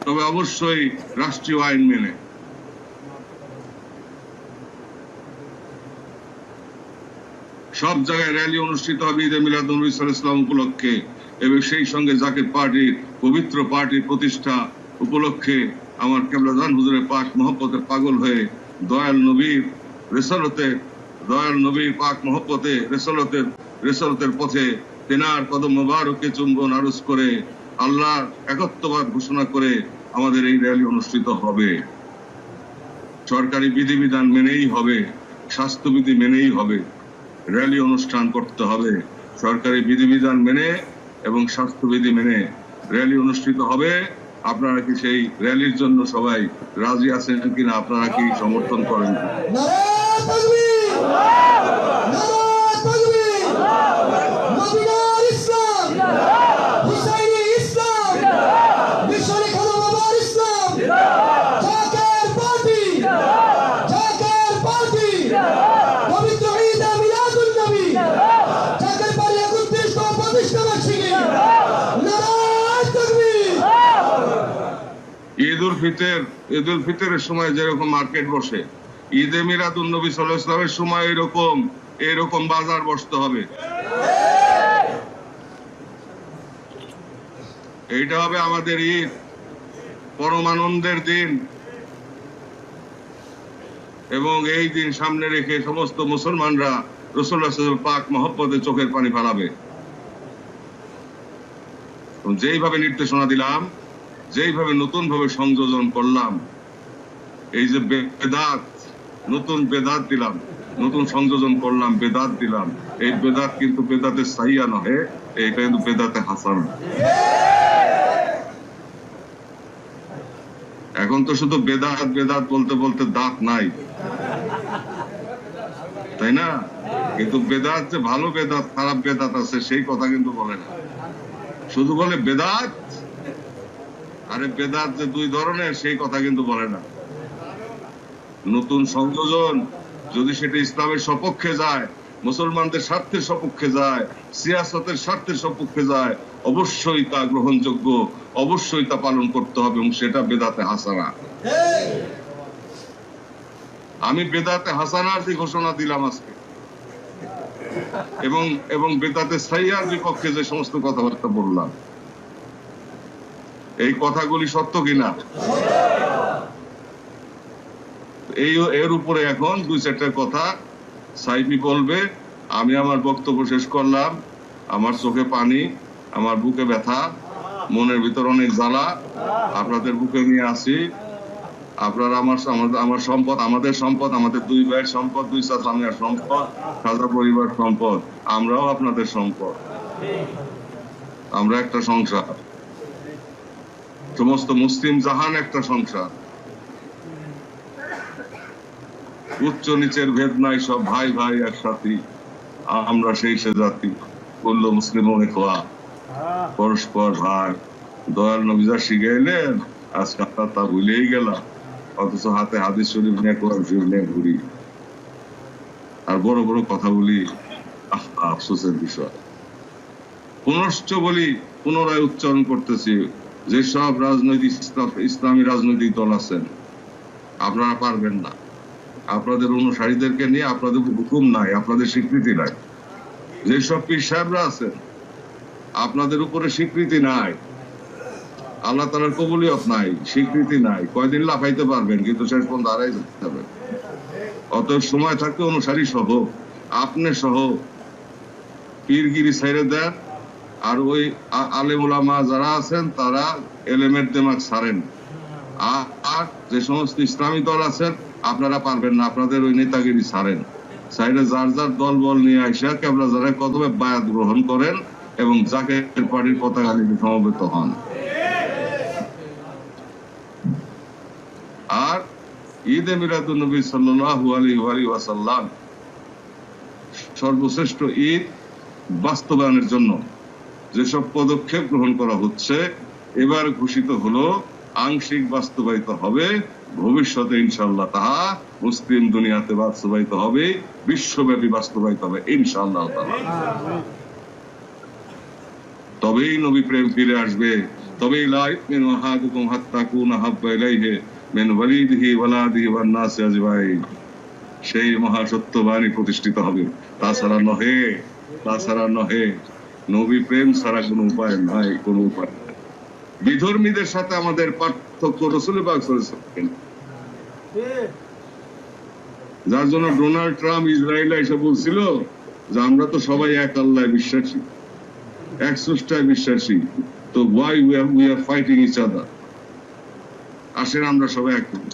তবে অবশ্যই রাষ্ট্রীয় আইন মেনে। সব জায়গায় র্যালি অনুষ্ঠিত হবে ঈদে মিলাদুন্নবী সাল্লাল্লাহু আলাইহি ওয়াসাল্লাম উপলক্ষে। এবং সেই সঙ্গে জাকের পার্টির পবিত্র পার্টির প্রতিষ্ঠা উপলক্ষে আমার কেবলাজান হুজুরের পাক মহব্বতে পাগল হয়ে দয়াল নবীর পাক মহব্বতে রেসলতের পথে তেনার কদম মোবারকে চুম্বন আরজ করে আল্লাহর একত্ববাদ ঘোষণা করে আমাদের এই র্যালি অনুষ্ঠিত হবে। সরকারি বিধিবিধান মেনেই হবে, স্বাস্থ্যবিধি মেনেই হবে, র্যালি অনুষ্ঠান করতে হবে। সরকারি বিধিবিধান মেনে এবং স্বাস্থ্যবিধি মেনে র্যালি অনুষ্ঠিত হবে। আপনারা কি সেই র্যালির জন্য সবাই রাজি আছেন কিনা? আপনারা কি সমর্থন করেন? ঈদ উল ফিতরের সময় যেরকম মার্কেট বসে, ঈদে মিলাদুন নবী সাল্লাল্লাহু আলাইহি ওয়াসাল্লামের সময় এরকম বাজার বসতে হবে। এইটা হবে আমাদের ঈদ, পরমানন্দের দিন। এবং এই দিন সামনে রেখে সমস্ত মুসলমানরা রাসূলুল্লাহ সাল্লাল্লাহু আলাইহি ওয়াসাল্লাম পাক মহব্বতে চোখের পানি ফেলাবে। যেইভাবে নির্দেশনা দিলাম, যেইভাবে নতুন ভাবে সংযোজন করলাম, এই যে বেদাত, নতুন বেদাত দিলাম, নতুন সংযোজন করলাম, বেদাত দিলাম, এই বেদাত কিন্তু বেদাতে সাহিয়া নহে, এটা কিন্তু বেদাতে হাসান। এখন তো শুধু বেদাত বেদাত বলতে বলতে দাঁত নাই, তাই না? কিন্তু বেদাত যে ভালো বেদাত খারাপ বেদাত আছে সেই কথা কিন্তু বলে না, শুধু বলে বেদাত। আরে বেদাত যে দুই ধরনের সেই কথা কিন্তু বলে না। নতুন সংযোজন যদি সেটা ইসলামের সপক্ষে যায়, মুসলমানদের স্বার্থের সপক্ষে যায়, সিয়াসতের স্বার্থের সপক্ষে যায়, অবশ্যই তা গ্রহণযোগ্য, অবশ্যই তা পালন করতে হবে, এবং সেটা বেদাতে হাসানা। আমি বেদাতে হাসানার যে ঘোষণা দিলাম আজকে, এবং বেদাতে সাইয়ার বিপক্ষে যে সমস্ত কথাবার্তা বললাম, এই কথাগুলি সত্য কিনা? এর উপরে এখন দুই চারটা কথা সাইফি বলবে। আমি আমার বক্তব্য শেষ করলাম। আমার চোখে পানি, আমার বুকে ব্যথা, মনের ভিতর অনেক জ্বালা আপনাদের বুকে নিয়ে আসি। আপনারা আমার সম্পদ, আমাদের সম্পদ, আমাদের দুই ভাইয়ের সম্পদ, দুই চাচামিয়ার সম্পদ, খাজা পরিবার সম্পদ, আমরাও আপনাদের সম্পদ। আমরা একটা সংসার, সমস্ত মুসলিম জাহান একটা সংসার। উচ্চ নিচের ভেদ নাই, সব ভাই ভাই একসাথে। আমরা সেই সে জাতি, বলল মুসলিম পরস্পর ভাই। দয়াল নবী যা শিখাইলেন আজকে আপনার তা ভুলেই গেলাম, অথচ হাতে হাদিস শরীফ নিয়ে কোরআন শরীফ নিয়ে ঘুরি আর বড় বড় কথা বলি। আফসোসের বিষয়। পুনশ্চ বলি, পুনরায় উচ্চারণ করতেছি, যেসব রাজনৈতিক ইসলামী রাজনৈতিক দল আছেন, আপনারা পারবেন না। আপনাদের অনুসারীদেরকে নিয়ে আপনাদের হুকুম নাই, আপনাদের স্বীকৃতি নাই। যেসব পীর সাহেবরা আছেন, আপনাদের উপরে স্বীকৃতি নাই, আল্লাহ তাআলার কবুলিয়ত নাই, স্বীকৃতি নাই। কয়দিন লাফাইতে পারবেন, কিন্তু শেষ পর্যন্ত হারাই যেতে হবে। অতএব সময় থাকতে অনুসারী সহ, আপনি সহ পীরগিরি ছেড়ে দেন, আর ওই আলেম ওলামা যারা আছেন তারা এলেমের দেমাগ ছাড়েন। আর যে সমস্ত ইসলামী দল আছেন, আপনারা পারবেন না, আপনাদের ওই নেতাগিরি ছাড়েন। সাইডে যার যার দল বল নিয়ে আইসা কেবলা যারা কদমে বায়াত গ্রহণ করেন এবং জাকের পার্টির পতাকা নিয়ে সমবেত হন। আর ঈদে মিলাদুন নবী সাল্লাল্লাহু আলাইহি ওয়াসাল্লাম সর্বশ্রেষ্ঠ ঈদ বাস্তবায়নের জন্য যেসব পদক্ষেপ গ্রহণ করা হচ্ছে, এবার ঘোষিত হলো আংশিক বাস্তবায়িত হবে, ভবিষ্যতে ইনশাআল্লাহ তাহা মুসলিম দুনিয়াতে বাস্তবায়িত হবে, বিশ্বব্যাপী বাস্তবায়িত হবে ইনশাআল্লাহ তাআলা। তবেই নবী প্রেম ফিরে আসবে, তবেই লা ইউমিনু আহাদুকুম হাত্তা কুনা হাব্বা ইলাইহি মিন ওয়ালিদিহি ওয়ালাদিহি ওয়ান নাসি আজমাইন। সেই মহা সত্যবাণী প্রতিষ্ঠিত হবে। তাছাড়া নহে, তাছাড়া নহে। নবী প্রেম ছাড়া কোনো উপায় নাই, কোনো উপায় নাই। বিধর্মীদের সাথে আমাদের পার্থক্য রাসূল পাক সাল্লাল্লাহু আলাইহি ওয়াসাল্লাম, যার জন্য ডোনাল্ড ট্রাম্প ইসরায়েলে এসে বলছিল যে আমরা তো সবাই এক আল্লাহ বিশ্বাসী, এক স্রষ্টায় বিশ্বাসী, তো why we are fighting each other? আসেন আমরা সবাই এক হই।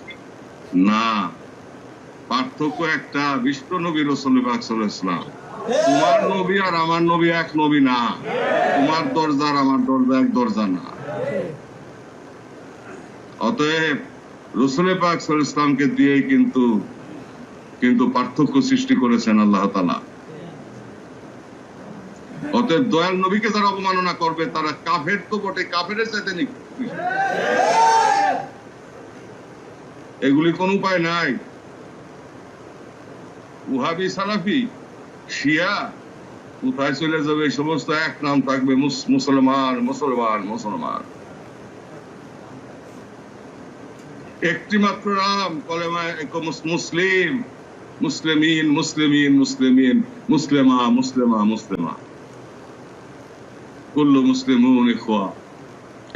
না, পার্থক্য একটা, বিশ্ব নবী রাসূল পাক সাল্লাল্লাহু আলাইহি ওয়াসাল্লাম। তোমার নবী আর আমার নবী এক নবী না, তোমার দরজা আর আমার দরজা এক দরজা না। অতএব রাসূল পাক সাল্লাল্লাহু আলাইহি ওয়াসাল্লামকে দিয়ে কিন্তু পার্থক্য সৃষ্টি করেছেন আল্লাহ তাআলা। অতএব দয়াল নবীকে যারা অবমাননা করবে তারা কাফের তো বটে, কাফেরের চাইতে নিকৃষ্ট। এগুলি কোন উপায় নাই। ওয়াহাবি, সালাফি, শিয়া কোথায় চলে যাবে? এই সমস্ত এক নাম থাকবে, মুসলমান মুসলমান মুসলমান। একটি মাত্র নাম, কলেমায়ে মুসলিম, মুসলিমিন মুসলিমিন মুসলিমিন, মুসলিমা মুসলিমা মুসলিমা, কুল্লু মুসলিমুন ইখওয়া।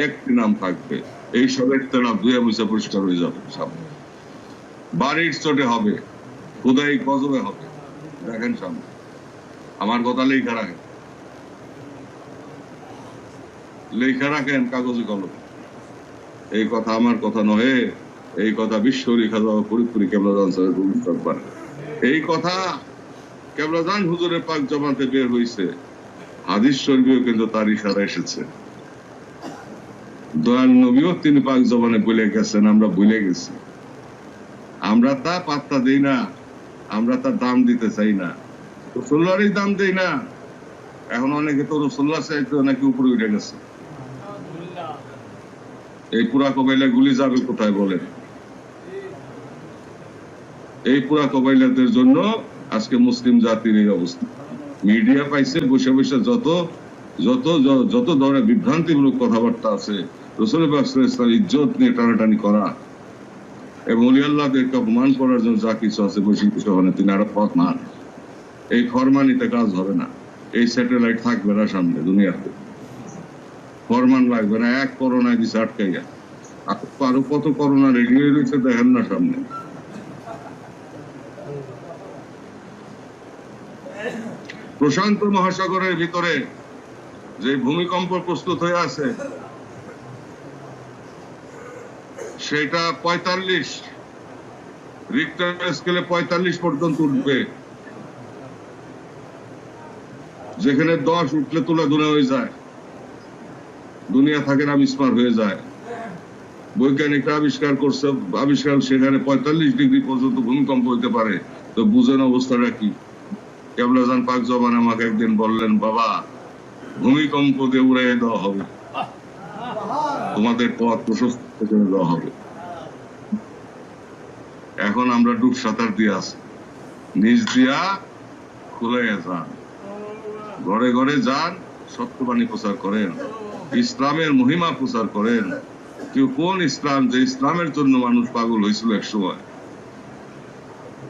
একটি নাম থাকবে। এই সব একতলাপ ধুয়ে মুছে পরিষ্কার হয়ে যাবে। বাড়ির চোটে হবে, খুদাই গজবে হবে। দেখেন সামনে, আমার কথা লেখা রাখেন, লেখা রাখেন কাগজে কলমে। এই কথা আমার কথা নহে, এই কথা বিশ্ব রেখা যাওয়া ফরিদপুরি কেবলাজান সাহেব পারে। এই কথা কেবলাজান হুজুরের পাক জমাতে বের হয়েছে, হাদিস শরীফেও কিন্তু তার ইশারা এসেছে। দয়াল নবীও তিনি পাক জবানে বলে গেছেন, আমরা ভুলে গেছি। আমরা তা পাত্তা দেই না, আমরা তার দাম দিতে চাই না, রাসূলুল্লাহরই দাম দেই না। এখন অনেকে তো রাসূলুল্লাহ চাইতে নাকি উপরে উঠে গেছে। এই পুরা কবাইলা গুলি যাবে কোথায় বলেন? এই পুরা কবাইলাদের জন্য আজকে মুসলিম জাতির এই অবস্থা। মিডিয়া পাইছে বসে বসে যত যত যত ধরনের বিভ্রান্তিমূলক কথাবার্তা আছে, রাসূল পাক সাল্লাল্লাহু আলাইহি ওয়াসাল্লাম ইজ্জত নিয়ে টানাটানি করা এবং ওলি আল্লাহদেরকে অপমান করার জন্য যা কিছু আছে বৈশিষ্ট্য সহনে তিনি আরো পথ মান। এই ফরমানিতে কাজ হবে না, এই স্যাটেলাইট থাকবে না সামনে দুনিয়াতে, ফরমান লাগবে না। এক করোনায় দিছে আটকাইয়া, আরো কত করোনা রেডি হয়ে রয়েছে দেখেন না সামনে। প্রশান্ত মহাসাগরের ভিতরে যে ভূমিকম্প প্রস্তুত হয়ে আছে সেটা 45 রিক্টার স্কেলে 45 পর্যন্ত উঠবে। যেখানে 10 উঠলে তুলা ধুলা হয়ে যায়, দুনিয়া থাকে না, বিস্মার হয়ে যায়। বৈজ্ঞানিকরা আবিষ্কার সেখানে 45 ডিগ্রি পর্যন্ত ভূমিকম্প হইতে পারে। তো বুঝেন অবস্থাটা কি। কেবলাজান পাক জবান আমাকে একদিন বললেন, বাবা ভূমিকম্প দিয়ে উড়াইয়ে দেওয়া হবে, তোমাদের পথ প্রশস্ত করে দেওয়া হবে। এখন আমরা ডুব সাঁতার দিয়ে আছি, নিজ দিয়া খুলাইয়া যান, ঘরে ঘরে যান, সত্যবাণী প্রচার করেন, ইসলামের মহিমা প্রচার করেন। কেউ কোন ইসলাম, যে ইসলামের জন্য মানুষ পাগল হয়েছিল এক সময়,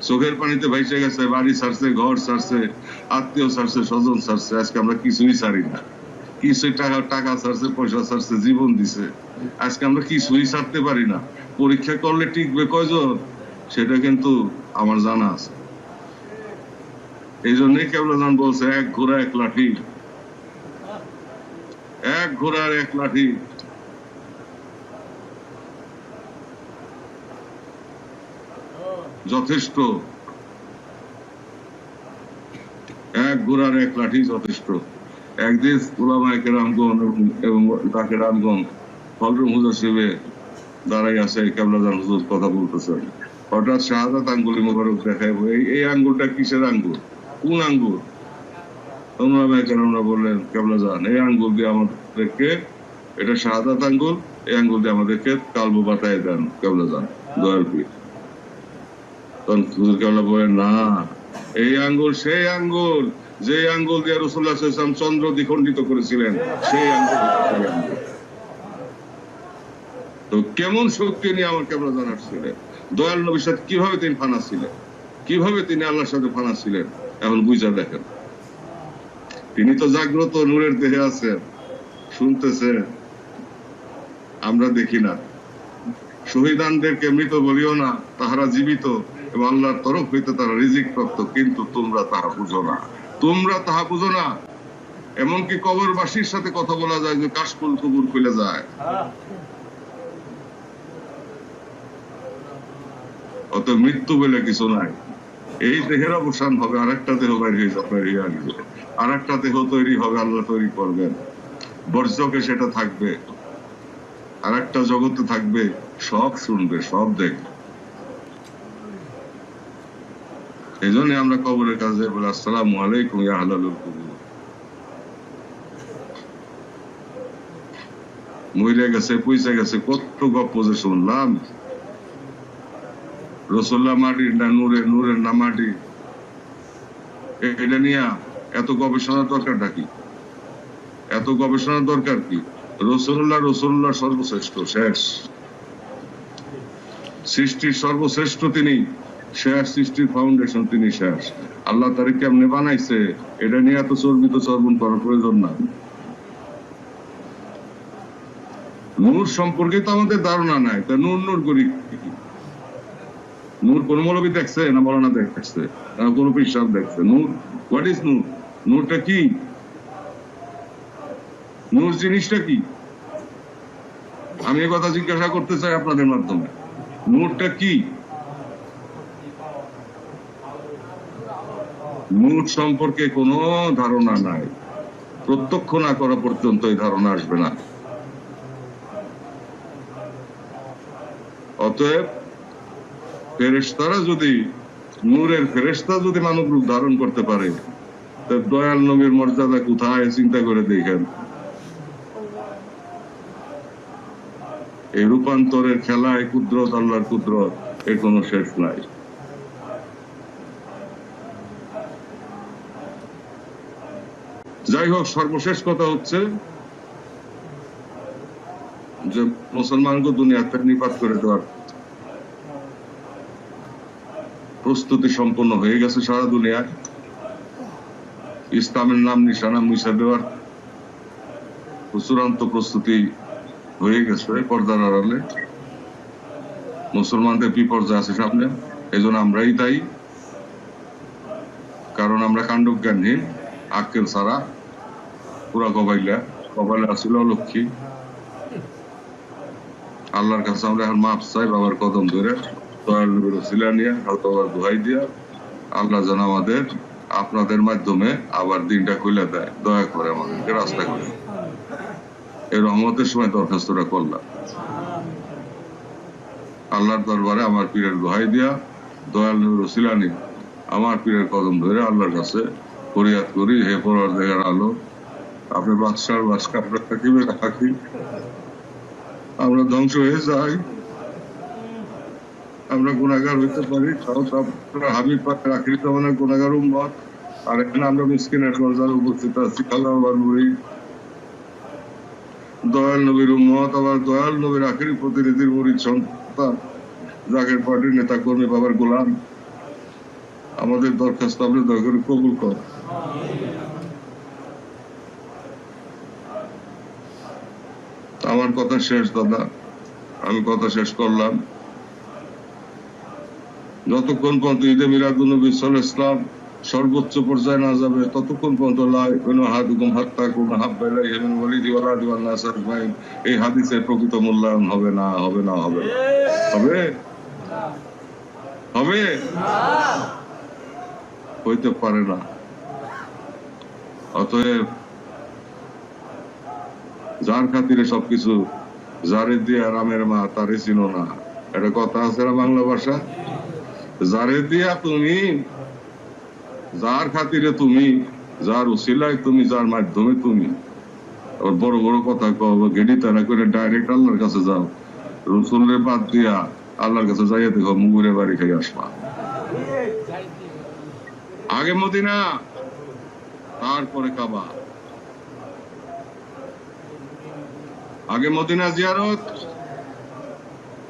চোখের পানিতে ভাইসে গেছে, বাড়ি ছাড়ছে, ঘর ছাড়ছে, আত্মীয় ছাড়ছে, স্বজন ছাড়ছে। আজকে আমরা কিছুই ছাড়ি না। কিছু টাকা ছাড়ছে, পয়সা ছাড়ছে, জীবন দিছে। আজকে আমরা কিছুই ছাড়তে পারি না। পরীক্ষা করলে টিকবে কয়জন সেটা কিন্তু আমার জানা আছে। এই জন্যই কেবলাজান বলছে, এক ঘোড়া এক লাঠি, এক ঘোড়ার এক লাঠি। যথেষ্ট, এক ঘোড়ার এক লাঠি যথেষ্ট। একদিন উলামায়ে কেরামগণ এবং তাকে রামগণ ফজলুল হুজুর শিবে দাঁড়াই আছে, কেবলাজান হুজুর কথা বলতেছেন। হঠাৎ শাহাদাত আঙ্গুলি মোবারক দেখায়, এই আঙ্গুলটা কিসের আঙ্গুল, কোন আঙ্গুল? উলামায়ে কেরামরা বললেন, কেবলাজান এই আঙ্গুল দিয়ে আমাদেরকে, এটা শাহাদাত আঙ্গুল, এই আঙ্গুল দিয়ে আমাদেরকে কালবো বাতায় দেন কেবলাজান দয়াল পীর। তখন হুজুর কেবলা বলেন, না, এই আঙ্গুল সেই আঙ্গুল যে আঙ্গুল দিয়ে রাসূলুল্লাহ সাল্লাল্লাহু আলাইহি ওয়াসাল্লাম চন্দ্র দ্বিখণ্ডিত করেছিলেন, সেই আঙ্গুল। তো কেমন শক্তি নিয়ে আমার কেবলা জানার ছিলেন, দয়াল নবীর সাথে কিভাবে তিনি ফানা ছিলেন, কিভাবে তিনি আল্লাহর সাথে ফানা ছিলেন, এখন বুঝা দেখেন। তিনি তো জাগ্রত নূরের দেহে আছেন, শুনতেছে, আমরা দেখি না। শহীদানদেরকে মৃত বলিও না, তাহারা জীবিত এবং আল্লাহর তরফ হইতে তারা রিজিক প্রাপ্ত, কিন্তু তোমরা তাহা বুঝো না, তোমরা তাহা বুঝো না। এমনকি কবরবাসীর সাথে কথা বলা যায় যে কাশফুল কবুর খুলে যায়। অত মৃত্যু বলে কিছু নাই। এই দেহের অবসান হবে, আর একটা দেহ বাইরে হয়ে আসবে, আর একটা দেহ তৈরি হবে, আল্লাহ তৈরি করবেন। বর্জকে সেটা থাকবে, আর একটা জগতে থাকবে, সব শুনবে, সব দেখবে। এই জন্য আমরা কবরের কাছে বলে আসসালামু আলাইকুম ইয়া আহলাল কুবুর। মরে গেছে, পয়সা গেছে, কত গপ্প যে শুনলাম। রসুল্লাহ মাটির না নূরের, নূরের না মাটি, এটা নিয়ে এত গবেষণার দরকারটা কি? এত গবেষণার দরকার কি? রসুল্লাহ সর্বশ্রেষ্ঠ, শেষ সৃষ্টির সর্বশ্রেষ্ঠ তিনি, শেষ সৃষ্টির ফাউন্ডেশন তিনি, শেষ। আল্লাহ তারে কেমনে বানাইছে এটা নিয়ে এত চর্বিত চর্বণ করার প্রয়োজন না। নূর সম্পর্কে তো আমাদের ধারণা নাই, তা নূর নূর করি। নূর কোন মৌলবী দেখছে না মৌলানা দেখছে না কোন পিসাব দেখছে? নূর, হোয়াট ইজ নূর? নূরটা কি? নূর জিনিসটা কি? আমি এই কথা জিজ্ঞাসা করতে চাই আপনাদের মাধ্যমে, নূরটা কি? নূর সম্পর্কে কোনো ধারণা নাই, প্রত্যক্ষ না করা পর্যন্ত এই ধারণা আসবে না। অতএব ফেরেশতারা যদি, নূরের ফেরেশতা যদি মানব রূপ ধারণ করতে পারে, দয়াল নবীর মর্যাদা কোথায় চিন্তা করে দেখেন। এই রূপান্তরের খেলায় কুদরত, আল্লাহর কুদরত, এর কোনো শেষ নাই। যাই হোক, সর্বশেষ কথা হচ্ছে যে মুসলমানকে দুনিয়াতে নিপাত করে দেওয়ার প্রস্তুতি সম্পন্ন হয়ে গেছে সারা দুনিয়ায়। ইসলামের নাম নিশানা মুছে দেওয়ার চূড়ান্ত প্রস্তুতি হয়ে গেছে পর্দার আড়ালে। মুসলমানদের বিপর্যয় আছে সামনে, এই জন্য আমরাই তাই, কারণ আমরা কাণ্ডজ্ঞানহীন, আক্কেল ছাড়া, পুরা কপালে আসছিল লক্ষ্মী। আল্লাহর কাছে আমরা এখন মাপ চাই, বাবার কদম ধরে, দয়াল নবীর ওসিলা নিয়ে, বাবার দোহাই দিয়া, আল্লাহ যেন আমাদের আপনাদের মাধ্যমে আবার দিনটা খুলে দেয়, দয়া করে আমাদেরকে রাস্তা করে। এই রহমতের সময় দরখাস্তটা করলাম আল্লাহর দরবারে, আমার পীরের দোহাই দিয়া, দয়াল নবীর ওসিলা নিয়ে, আমার পীরের কদম ধরে আল্লাহর কাছে ফরিয়াদ করি, হে পরওয়ারদিগার আলো, আপনি বাদশার বাদশা আপনার থাকিবে রাখি, আমরা ধ্বংস হয়ে যাই, আমরা গুনাহগার হইতে পারি, হাবিব পাকের আখিরি জামানার গুনাহগার উম্মত, আর এখানে আমরা মিসকিনের দরজায় উপস্থিত আছি, আল্লাহর মুরিদ, দয়াল নবীর উম্মত, আবার দয়াল নবীর আখিরি প্রতিনিধির মুরিদ সন্তান, জাকের পার্টির নেতা কর্মী, বাবার গোলাম। আমাদের দরখাস্ত আপনি দয়া করে কবুল কর। আমার কথা শেষ দাদা, আমি কথা শেষ করলাম। যতক্ষণ পর্যন্ত ঈদে মিলাদুন্নবী সাল্লাল্লাহু আলাইহি ওয়াসাল্লাম সর্বোচ্চ পর্যায়ে না যাবে, ততক্ষণ পর্যন্ত এই হাদিসের প্রকৃত মূল্যায়ন হবে না, হবে না, হবে না, হবে, হবে, হইতে পারে না। অতএব যার খাতিরে সবকিছু, যারে দিয়া রামের মা তারে চিনো না, একটা কথা আছে না বাংলা ভাষা, যারে দিয়া তুমি, যার খাতিরে তুমি, যার উসিলায় তুমি, যার মাধ্যমে তুমি, বড় বড় কথা কব, গেডি তারা করে ডাইরেক্ট আল্লাহর কাছে যাও, রসুলের বাদ দিয়া আল্লাহর কাছে যাইয়া দেখো মুগুরে বাড়ি খাই আসবা। আগে মদিনা, তারপরে কাবা। আগে মদিনা জিয়ারত,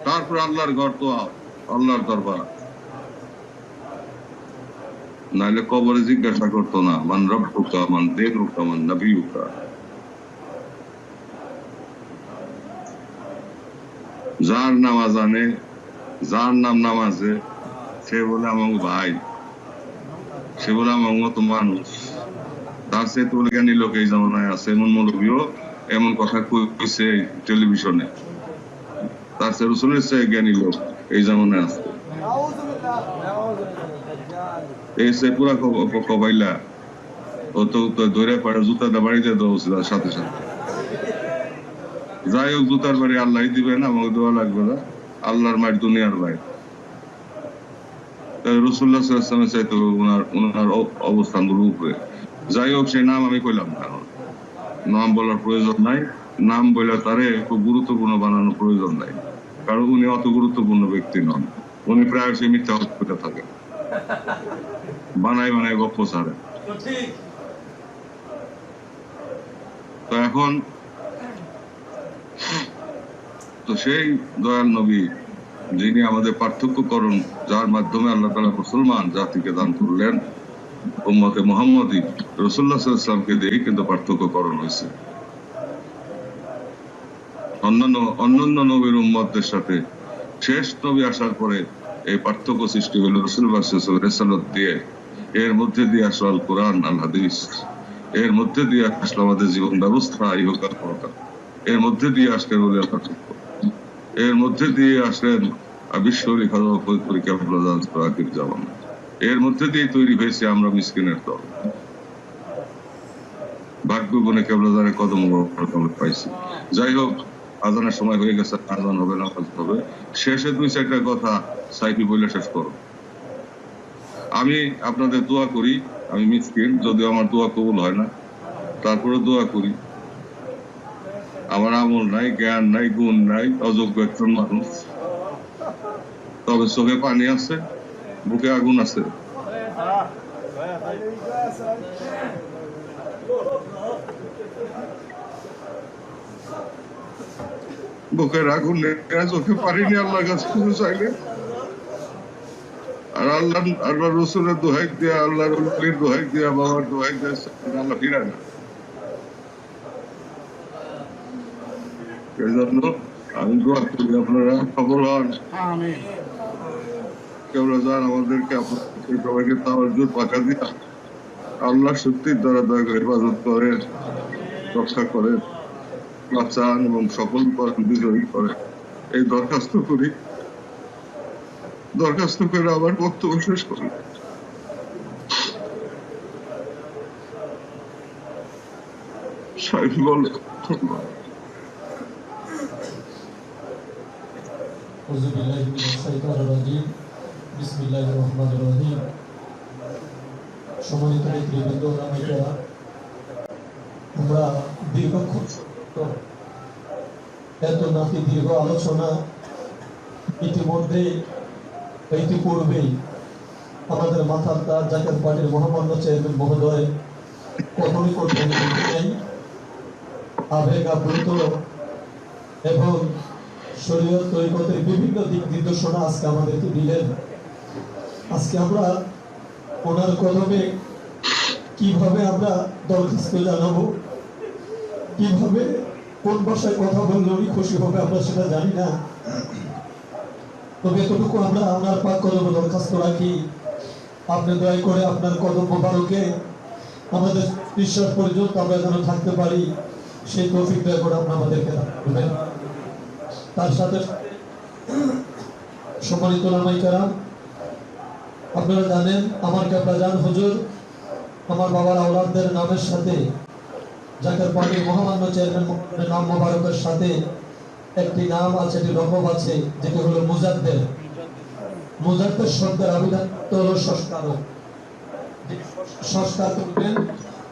তারপর আল্লাহর ঘর, তো আল্লাহর দরবার। নাহলে কবরে জিজ্ঞাসা করতো না মান রব্বুকা মান দীনুকা মান নবিয়ুকা। যার নামাজ আনে, যার নাম নামাজে, সে বলে আমার ভাই, সে বলে আমার মতো মানুষ। তার সে তো জ্ঞানী লোক এই জামানায় আছে, এমন মৌলবীও এমন কথা কইছে টেলিভিশনে। তার সে রসুলের চেয়ে জ্ঞানী লোক এই জামানায় আছে। এই সে পুরা কবাইলা ও তো ধরে পারে জুতাটা বাড়িতে দেওয়া উচিত সাথে সাথে। যাই হোক, জুতার বাড়ি আল্লাহ দিবে না, আমাকে দেওয়া লাগবে না। আল্লাহর মায়ের দুনিয়ার বাইরে রসুল্লাহ সাল্লামের চাইতে ওনার অবস্থান গুলো উপরে। যাই হোক, সেই নাম আমি কইলাম না, নাম বলার প্রয়োজন নাই। নাম বলে তারে খুব গুরুত্বপূর্ণ বানানোর প্রয়োজন নাই, কারণ উনি অত গুরুত্বপূর্ণ ব্যক্তি নন। উনি প্রায় সে মিথ্যা হসপিটালে থাকে, বানায় বানায় গপ্প ছাড়ে। তো এখন তো সেই দয়াল নবী যিনি আমাদের পার্থক্যকরণ, যার মাধ্যমে আল্লাহ তাআলা মুসলমান জাতিকে দান করলেন, উম্মতে মুহাম্মদী রাসূলুল্লাহ সাল্লাল্লাহু আলাইহি ওয়াসাল্লামকে দিয়েই কিন্তু পার্থক্যকরণ হয়েছে। অন্যান্য নবীর উম্মতদের সাথে শেষ নবী আসার পরে এই পার্থক্য সৃষ্টি হলো রাসূলুল্লাহ সাল্লাল্লাহু আলাইহি ওয়াসাল্লামের রিসালাত দিয়ে। এর মধ্যে দিয়ে আসলো আল কোরআন আল হাদিস, এর মধ্যে দিয়ে আসলো আমাদের জীবন ব্যবস্থা ইহকাল পরকাল, এর মধ্যে দিয়ে আসলেন ওলি আল্লাহ, এর মধ্যে দিয়ে আসলেন বিশ্বরী পরীক্ষা জামান, এর মধ্যে দিয়ে তৈরি হয়েছে আমরা মিসকিনের দল। ভাগ্য গুণে কেবলাদারে কদম পাইছি। যাই হোক, আজানের সময় হয়ে গেছে, আজান হবে, নামাজ হবে। শেষে দুই চারটা কথা সাইফি বলে শেষ করো। আমি আপনাদের দোয়া করি, আমি মিসকিন, যদিও আমার দোয়া কবুল হয় না, তারপরে দোয়া করি। আমার আমল নাই, জ্ঞান নাই, গুণ নাই, অযোগ্য একজন মানুষ। তবে চোখে পানি আছে, বুকে আগুন আছে। বুকের আগুন চোখে পানি নিয়ে আল্লাহর কাছে কিছু চাইলে, আর আল্লাহ রসুলের দোহাই দিয়া, আল্লাহর দোহাই দিয়া, বাবার দোহাই দিয়া আল্লাহ ফিরায় না। এই জন্য আমি দোয়া করি আপনারা সফল হন। কেবলা যান আমাদেরকে সবাইকে তাওয়াজ্জুদ পাকা দিয়া আল্লাহ শক্তির দ্বারা দয়া করে হেফাজত করেন, রক্ষা করেন, বাঁচান এবং সকল বিজয়ী করেন। এই দরখাস্ত করি, দরখাস্ত করে আবার বক্তব্য শেষ করি। সাহেব বলে সম্মানিত নেতৃবৃন্দ, আমরা দীর্ঘক্ষণ এত নাকি দীর্ঘ আলোচনা ইতিপূর্বেই আমাদের মাথার তার জাকের পার্টির মহামান্য চেয়ারম্যান মহোদয় কখনই করতে নেই। আবেগ আপ্লুত এবং শরীয়ত তরিকতের বিভিন্ন দিক নির্দেশনা আজকে আমাদেরকে দিলেন। আজকে আমরা ওনার কদমে কিভাবে আমরা দরখাস্ত জানাবো, কিভাবে কোন ভাষায় কথা বললে উনি খুশি হবে আমরা সেটা জানি না। তবে এতটুকু আমরা ওনার পাক কদমে দরখাস্ত রাখি, আপনি দয়া করে আপনার কদম মোবারকে আমাদের বিশ্বাস পর্যন্ত আমরা যেন থাকতে পারি, সেই তৌফিক দয়া করে আপনি আমাদেরকে রাখবেন। তার সাথে সম্মানিত উলামায়ে কেরাম, আপনারা জানেন আমার কেবলা জান হুজুর আমার বাবার আওলাদদের নামের সাথে জাকের পার্টির মহামান্য চেয়ারম্যান নাম মোবারকের সাথে একটি নাম আছে, একটি লকব আছে, যেটি হলো মুজাদ্দেদ। মুজাদ্দেদ শব্দের আবিধান হলো সংস্কারক। সংস্কার করবেন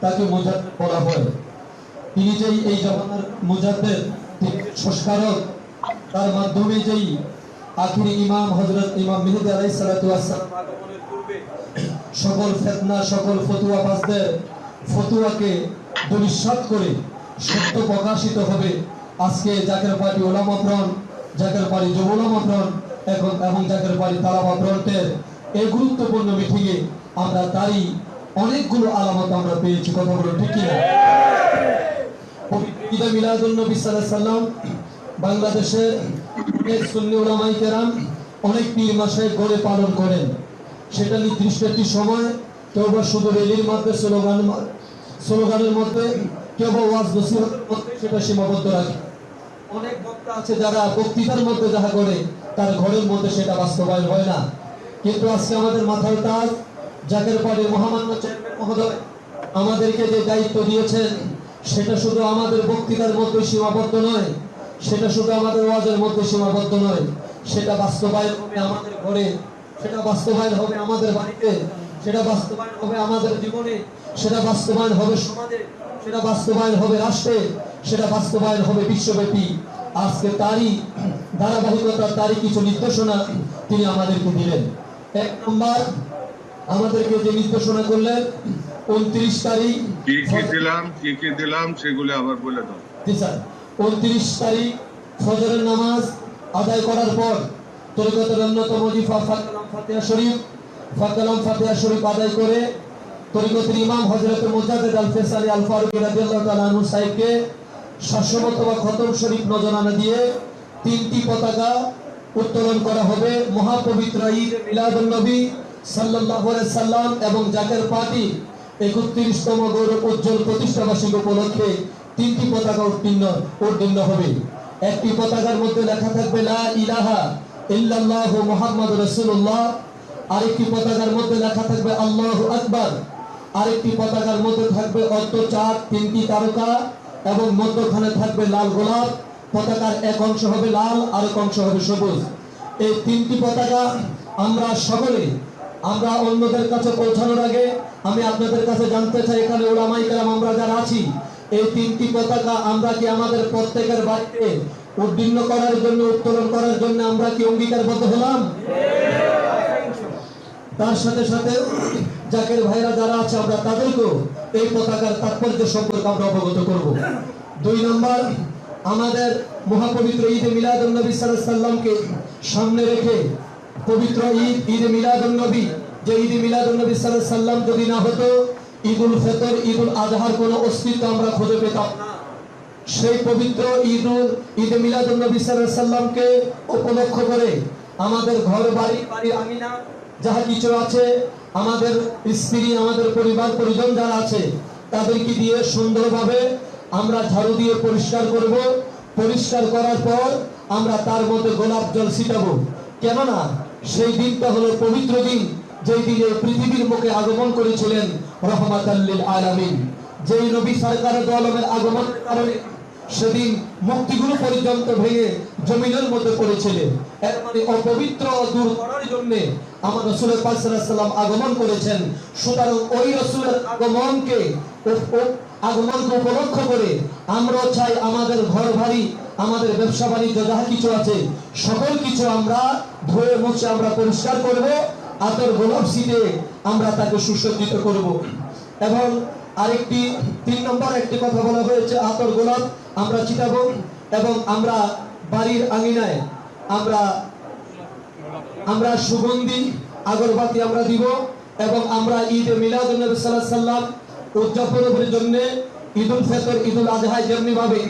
তাকে মুজাদ্দেদ বলা হয়। তিনি যেই এই জামানার মুজাদ্দেদ, সংস্কারক, তার মাধ্যমে যেই আখিরি ইমাম হযরত ইমাম মেহেদী আলাইহিস সালাতু ওয়াস সালাম আগমনের পূর্বে সকল ফিতনা, সকল ফতোয়াবাজদের ফতোয়াকে দুনিশ্বাত করে সত্য প্রকাশিত হবে। আজকে জাকের পার্টি ওলামা ফ্রন্ট, জাকের পার্টি যুব ওলামা ফ্রন্ট এবং জাকের পার্টি তালাবা ফ্রন্টের এই গুরুত্বপূর্ণ মিটিংয়ে আমরা তারই অনেকগুলো আলামত আমরা পেয়েছি, কথা বলো ঠিক কিনা? ঈদে মিলাদুন নবী সাল্লাল্লাহু আলাইহি সাল্লাম বাংলাদেশের অনেক সুন্নি উলামায়ে কেরাম অনেক পীর মাসায়েখ গড়ে পালন করেন। সেটা নির্দিষ্ট একটি সময়, কেউ বা শুধু রেলির মধ্যে স্লোগানের মধ্যে, কেউ বা ওয়াজ নসিহতের মধ্যে সেটা সীমাবদ্ধ রাখে। অনেক বক্তা আছে যারা বক্তৃতার মধ্যে যাহা করে তার ঘরের মধ্যে সেটা বাস্তবায়ন হয় না। কিন্তু আজকে আমাদের মাথার তাজ জাকের পাড়ির মহামান্য চেয়ারম্যান মহোদয় আমাদেরকে যে দায়িত্ব দিয়েছেন, সেটা শুধু আমাদের বক্তৃতার মধ্যে সীমাবদ্ধ নয়, সেটা শুধু আমাদের ওয়াজের মধ্যে সীমাবদ্ধ নয়, সেটা বাস্তবায়ন হবে আমাদের ঘরে, সেটা বাস্তবায়ন হবে আমাদের বাড়িতে, সেটা বাস্তবায়ন হবে আমাদের জীবনে, সেটা বাস্তবায়ন হবে সমাজে, সেটা বাস্তবায়ন হবে রাষ্ট্রে, সেটা বাস্তবায়ন হবে বিশ্বব্যাপী। আজকে তারই ধারাবাহিকতা, তারই কিছু নির্দেশনা তিনি আমাদেরকে দিলেন। এক নম্বর, আমাদেরকে যে নির্দেশনা করলেন 29 তারিখ কি দিলাম সেগুলো আবার বলে দাও। জি স্যার, 29 তারিখ ফজরের নামাজ আদায় করার পর তরিকতের অন্যতম ওজিফা ফাকালাম ফাতিহা শরীফ আদায় করে তরিকতের ইমাম হযরত মুজাদ্দিদ আল ফেসালি আল ফারুকী রাদিয়াল্লাহু তাআলা আনহু সাহেবকে শাশ্বত বা খতম শরীফ নজরানা দিয়ে 3টি পতাকা উত্তোলন করা হবে। মহাপবিত্র ঈদ মিলাদুন নবী সাল্লাল্লাহু আলাইহি সাল্লাম এবং জাকের পার্টি 31তম গৌরব উজ্জ্বল প্রতিষ্ঠাবার্ষিক উপলক্ষে 3টি পতাকা উত্তীর্ণ হবে। একটি পতাকার মধ্যে লেখা থাকবে লা ইলাহা ইল্লাল্লাহু মুহাম্মাদুর রাসূলুল্লাহ, আরেকটি পতাকার মধ্যে লেখা থাকবে আল্লাহু আকবার, আরেকটি পতাকার মধ্যে থাকবে অর্ধচাঁদ 3টি তারকা এবং মধ্যখানে থাকবে লাল গোলাপ। পতাকার এক অংশ হবে লাল, আরেক অংশ হবে সবুজ। এই 3টি পতাকা আমরা সকলে, আমরা অন্যদের কাছে পৌঁছানোর আগে আমি আপনাদের কাছে জানতে চাই, এখানে উলামায়ে কেরাম আমরা যারা আছি, এই 3টি পতাকা আমরা কি আমাদের প্রত্যেকের বাড়িতে উড্ডীন করার জন্য, উত্তোলন করার জন্য আমরা কি অঙ্গীকারবদ্ধ হলাম? তার সাথে সাথে জাকের ভাইরা যারা আছে আমরা তাদেরকেও এই পতাকার তাৎপর্য সম্পর্কে আমরা অবগত করব। 2 নম্বর, আমাদের মহাপবিত্র ঈদে মিলাদুন নবী সাল্লাল্লাহু আলাইহি সাল্লামকে সামনে রেখে পবিত্র ঈদে মিলাদুন নবী, যে ঈদে মিলাদুন নবী সাল্লাল্লাহু আলাইহি সাল্লাম যদি না হতো, ঈদুল ফিতর, ঈদুল আজহার কোনো অস্তিত্ব আমরা খুঁজে পেতাম না। সেই পবিত্র ঈদে মিলাদুন নবী সাল্লাল্লাহু আলাইহি সাল্লামকে উপলক্ষ করে আমাদের ঘর বাড়ির আঙিনা যাহা কিছু আছে, আমাদের স্ত্রী, আমাদের পরিবার পরিজন যারা আছে, তাদেরকে দিয়ে সুন্দরভাবে আমরা ঝাড়ু দিয়ে পরিষ্কার করব। পরিষ্কার করার পর আমরা তার মধ্যে গোলাপ জল ছিটাবো। কেননা সেই দিনটা হলো পবিত্র দিন, যেই দিনে পৃথিবীর মুখে আগমন করেছিলেন রহমাতাল লিল আলামিন। যেই নবী সরকারের দো আলমের আগমনের কারণে সেদিন মুক্তিগুলো পর্যন্ত ভেঙে জমিনের মধ্যে পড়েছিলেন। এর মানে অপবিত্র দূর করার জন্য আমার রাসূল পাক সাল্লাল্লাহু আলাইহি ওয়াসাল্লাম আগমন করেছেন। সুতরাং ওই রাসূলের আগমনকে উপলক্ষ করে আমরা চাই আমাদের ঘর বাড়ি, আমাদের ব্যবসা বাণিজ্য যাহা কিছু আছে, সকল কিছু আমরা ধুয়ে মুছে আমরা পরিষ্কার করব, আতর গোলাপ ছিটে আমরা তাকে সুসজ্জিত করব। এবং আরেকটি 3 নম্বর একটি কথা বলা হয়েছে, আতর গোলাপ আমরা ছিটাবো এবং আমরা বাড়ির আঙিনায় আমরা সুগন্ধি আগরবাতি আমরা দিব এবং আমরা ঈদে মিলাদুন নবী সাল্লাল্লাহু আলাইহি সাল্লাম উদযাপনের জন্য ঈদুল ফিতর, ঈদুল আজহা যেমনি ভাবে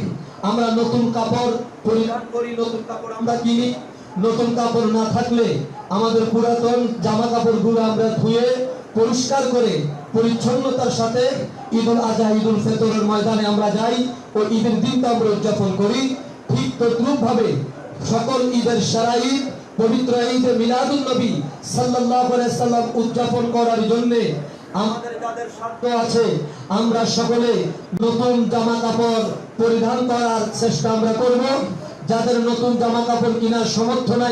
আমরা নতুন কাপড় পরিধান করি, নতুন কাপড় আমরা কিনি, নতুন কাপড় না থাকলে আমাদের পুরাতন জামা কাপড়গুলো আমরা ধুয়ে পরিষ্কার করে পরিচ্ছন্নতার সাথে ঈদুল আজহা, ঈদুল ফিতরের ময়দানে আমরা যাই ও ঈদের দিনটা আমরা উদযাপন করি। ঠিক তদ্রূপ ভাবে সকল ঈদের সারা ঈদ পবিত্র ঈদে মিলাদুন নবী সাল্লাল্লাহু আলাইহি সাল্লাম উদযাপন করার জন্য আমাদের যাদের সাধ্য আছে আমরা সকলে নতুন জামা কাপড় পরিধান করার চেষ্টা আমরা করব। যাদের নতুন জামা কাপড় কেনার সামর্থ্য নাই